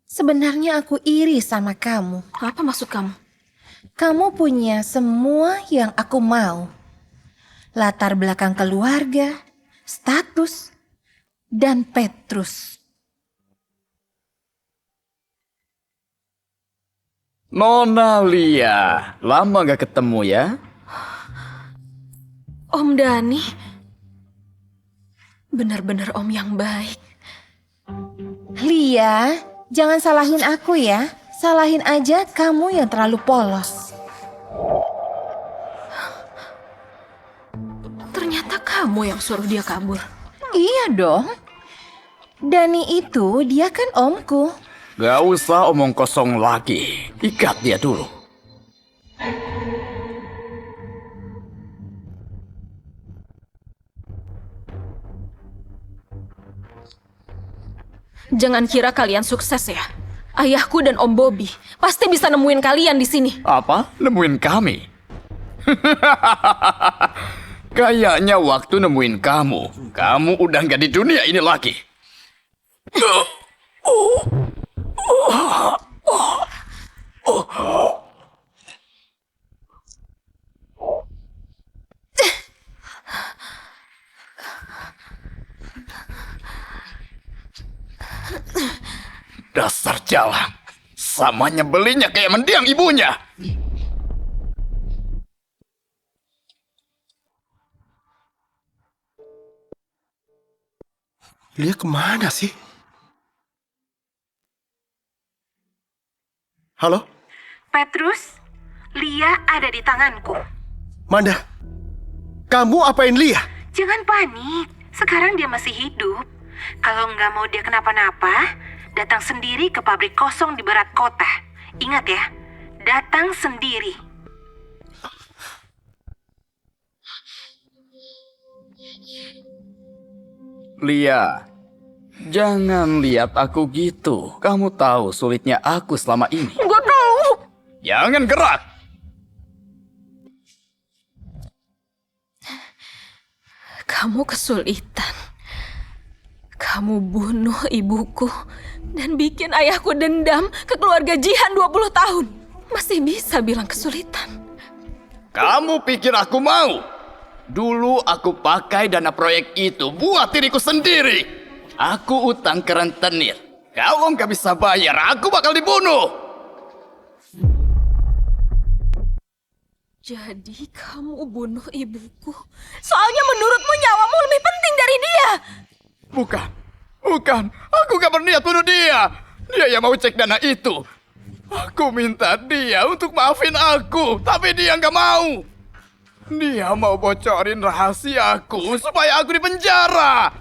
sebenarnya aku iri sama kamu. Apa maksud kamu? Kamu punya semua yang aku mau. Latar belakang keluarga, status, dan Petrus. Nona Lia, lama gak ketemu ya? Om Dani, benar-benar om yang baik. Lia, jangan salahin aku ya. Salahin aja kamu yang terlalu polos. Ternyata kamu yang suruh dia kabur. Iya dong. Dani itu dia kan omku. Gak usah omong kosong lagi. Ikat dia dulu. Jangan kira kalian sukses ya. Ayahku dan Om Bobby pasti bisa nemuin kalian di sini. Apa? Nemuin kami? Kayaknya waktu nemuin kamu udah nggak di dunia ini lagi. Dasar jalan. Sama nyebelinya kayak mendiang ibunya. Lia kemana sih? Halo? Petrus, Lia ada di tanganku. Manda, kamu apain Lia? Jangan panik, sekarang dia masih hidup. Kalau nggak mau dia kenapa-napa, datang sendiri ke pabrik kosong di barat kota. Ingat ya, datang sendiri. Lia, jangan lihat aku gitu. Kamu tahu sulitnya aku selama ini. Gue tahu. Jangan gerak. Kamu kesulitan. Kamu bunuh ibuku dan bikin ayahku dendam ke keluarga Jihan 20 tahun. Masih bisa bilang kesulitan. Kamu pikir aku mau? Dulu aku pakai dana proyek itu buat diriku sendiri. Aku utang ke rentenir. Kalau nggak bisa bayar, aku bakal dibunuh. Jadi kamu bunuh ibuku. Soalnya menurutmu nyawamu lebih penting dari dia. Bukan. Aku gak berniat bunuh dia. Dia yang mau cek dana itu. Aku minta dia untuk maafin aku, tapi dia gak mau. Dia mau bocorin rahasiaku supaya aku dipenjara.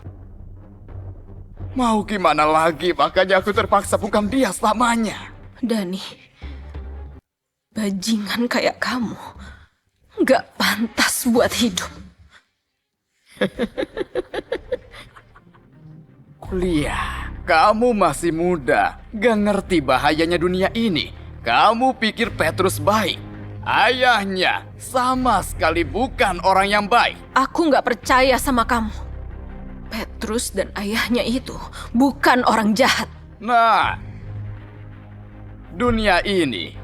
Mau gimana lagi, makanya aku terpaksa bungkam dia selamanya. Dani, bajingan kayak kamu gak pantas buat hidup. Lia, kamu masih muda, gak ngerti bahayanya dunia ini. Kamu pikir Petrus baik? Ayahnya sama sekali bukan orang yang baik. Aku gak percaya sama kamu. Petrus dan ayahnya itu bukan orang jahat. Nah, dunia ini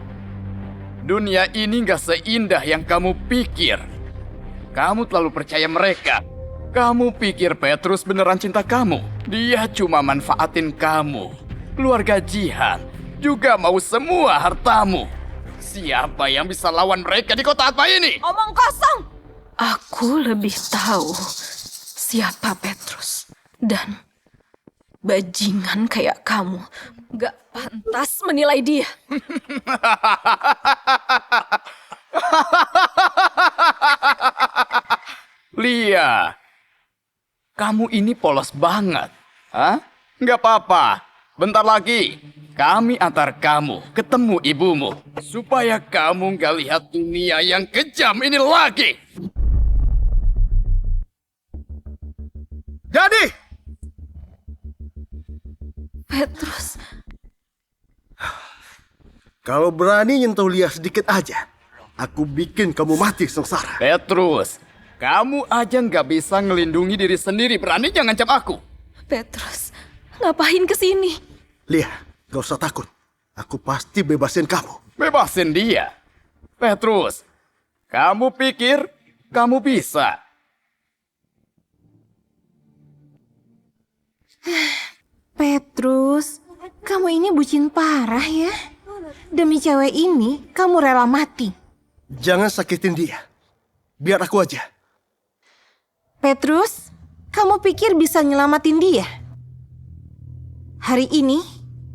gak seindah yang kamu pikir. Kamu terlalu percaya mereka. Kamu pikir Petrus beneran cinta kamu? Dia cuma manfaatin kamu. Keluarga Jihan juga mau semua hartamu. Siapa yang bisa lawan mereka di kota apa ini? Omong kosong! Aku lebih tahu siapa Petrus. Dan bajingan kayak kamu gak pantas menilai dia. Lia, kamu ini polos banget. Hah? Nggak apa-apa. Bentar lagi, kami antar kamu ketemu ibumu. Supaya kamu nggak lihat dunia yang kejam ini lagi. Jadi! Petrus. Kalau berani nyentuh Lia sedikit aja, aku bikin kamu mati sengsara. Petrus, kamu aja nggak bisa ngelindungi diri sendiri. Beraninya ngancam aku. Petrus, ngapain kesini? Lia, gak usah takut. Aku pasti bebasin kamu. Bebasin dia? Petrus, kamu pikir kamu bisa? Petrus, kamu ini bucin parah ya. Demi cewek ini, kamu rela mati. Jangan sakitin dia. Biar aku aja. Petrus, kamu pikir bisa nyelamatin dia? Hari ini,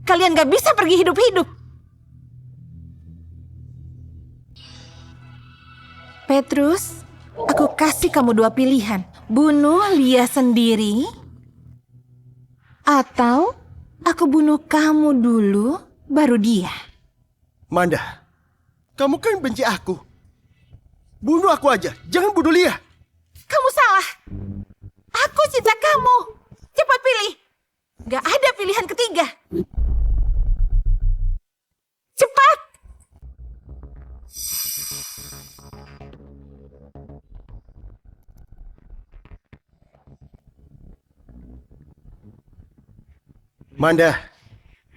kalian gak bisa pergi hidup-hidup. Petrus, aku kasih kamu dua pilihan. Bunuh Lia sendiri, atau aku bunuh kamu dulu, baru dia. Manda, kamu kan benci aku. Bunuh aku aja, jangan bunuh Lia. Kamu salah. Aku cinta kamu. Cepat pilih. Gak ada pilihan ketiga. Manda,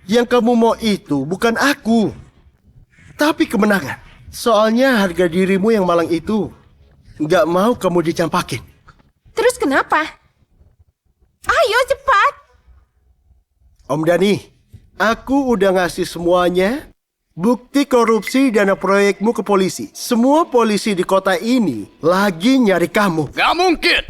yang kamu mau itu bukan aku, tapi kemenangan. Soalnya harga dirimu yang malang itu nggak mau kamu dicampakin. Terus kenapa? Ayo cepat. Om Dani, aku udah ngasih semuanya bukti korupsi dana proyekmu ke polisi. Semua polisi di kota ini lagi nyari kamu. Gak mungkin!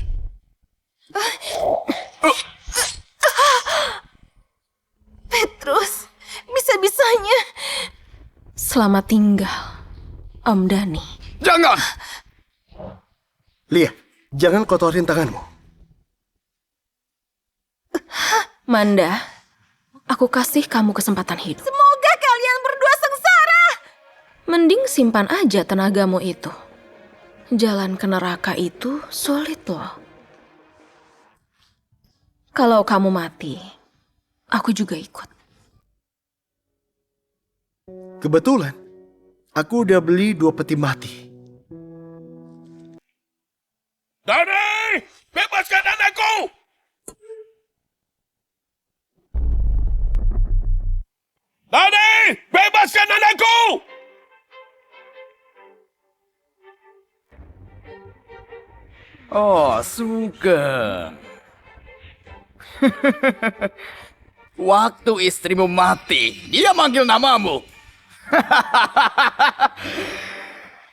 Petrus, bisa-bisanya. Selamat tinggal, Om Dani. Jangan! Lia, jangan kotorin tanganmu. Manda, aku kasih kamu kesempatan hidup. Semoga kalian berdua sengsara. Mending simpan aja tenagamu itu. Jalan ke neraka itu sulit loh. Kalau kamu mati, aku juga ikut. Kebetulan, aku udah beli 2 peti mati. Dani! Bebaskan anakku! Dani! Bebaskan anakku! Oh, Sugeng. Waktu istrimu mati, dia manggil namamu.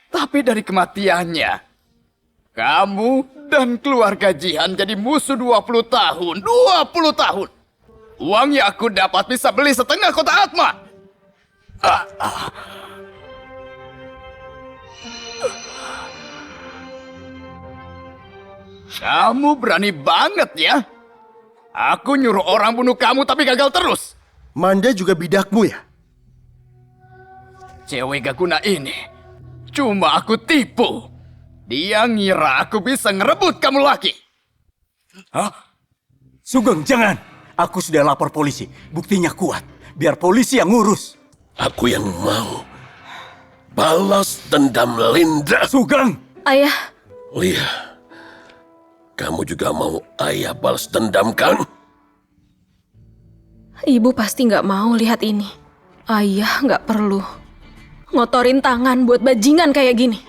Tapi dari kematiannya, kamu dan keluarga Jihan jadi musuh 20 tahun. 20 tahun! Uang yang aku dapat bisa beli setengah kota Atma. Kamu berani banget ya? Aku nyuruh orang bunuh kamu tapi gagal terus. Manda juga bidakmu ya? Cewek gak guna ini cuma aku tipu. Dia ngira aku bisa ngerebut kamu lagi. Hah? Sugeng, jangan. Aku sudah lapor polisi. Buktinya kuat. Biar polisi yang ngurus. Aku yang mau balas dendam Linda. Sugeng! Ayah. Lia, kamu juga mau ayah balas dendam kan? Ibu pasti nggak mau lihat ini. Ayah nggak perlu ngotorin tangan buat bajingan kayak gini.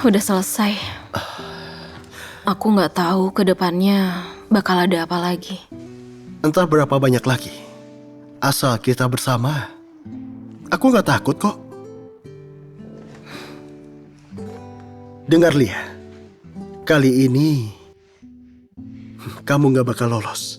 Udah selesai. Aku nggak tahu ke depannya bakal ada apa lagi. Entah berapa banyak lagi. Asal kita bersama, aku nggak takut kok. Dengar Lia, kali ini kamu nggak bakal lolos.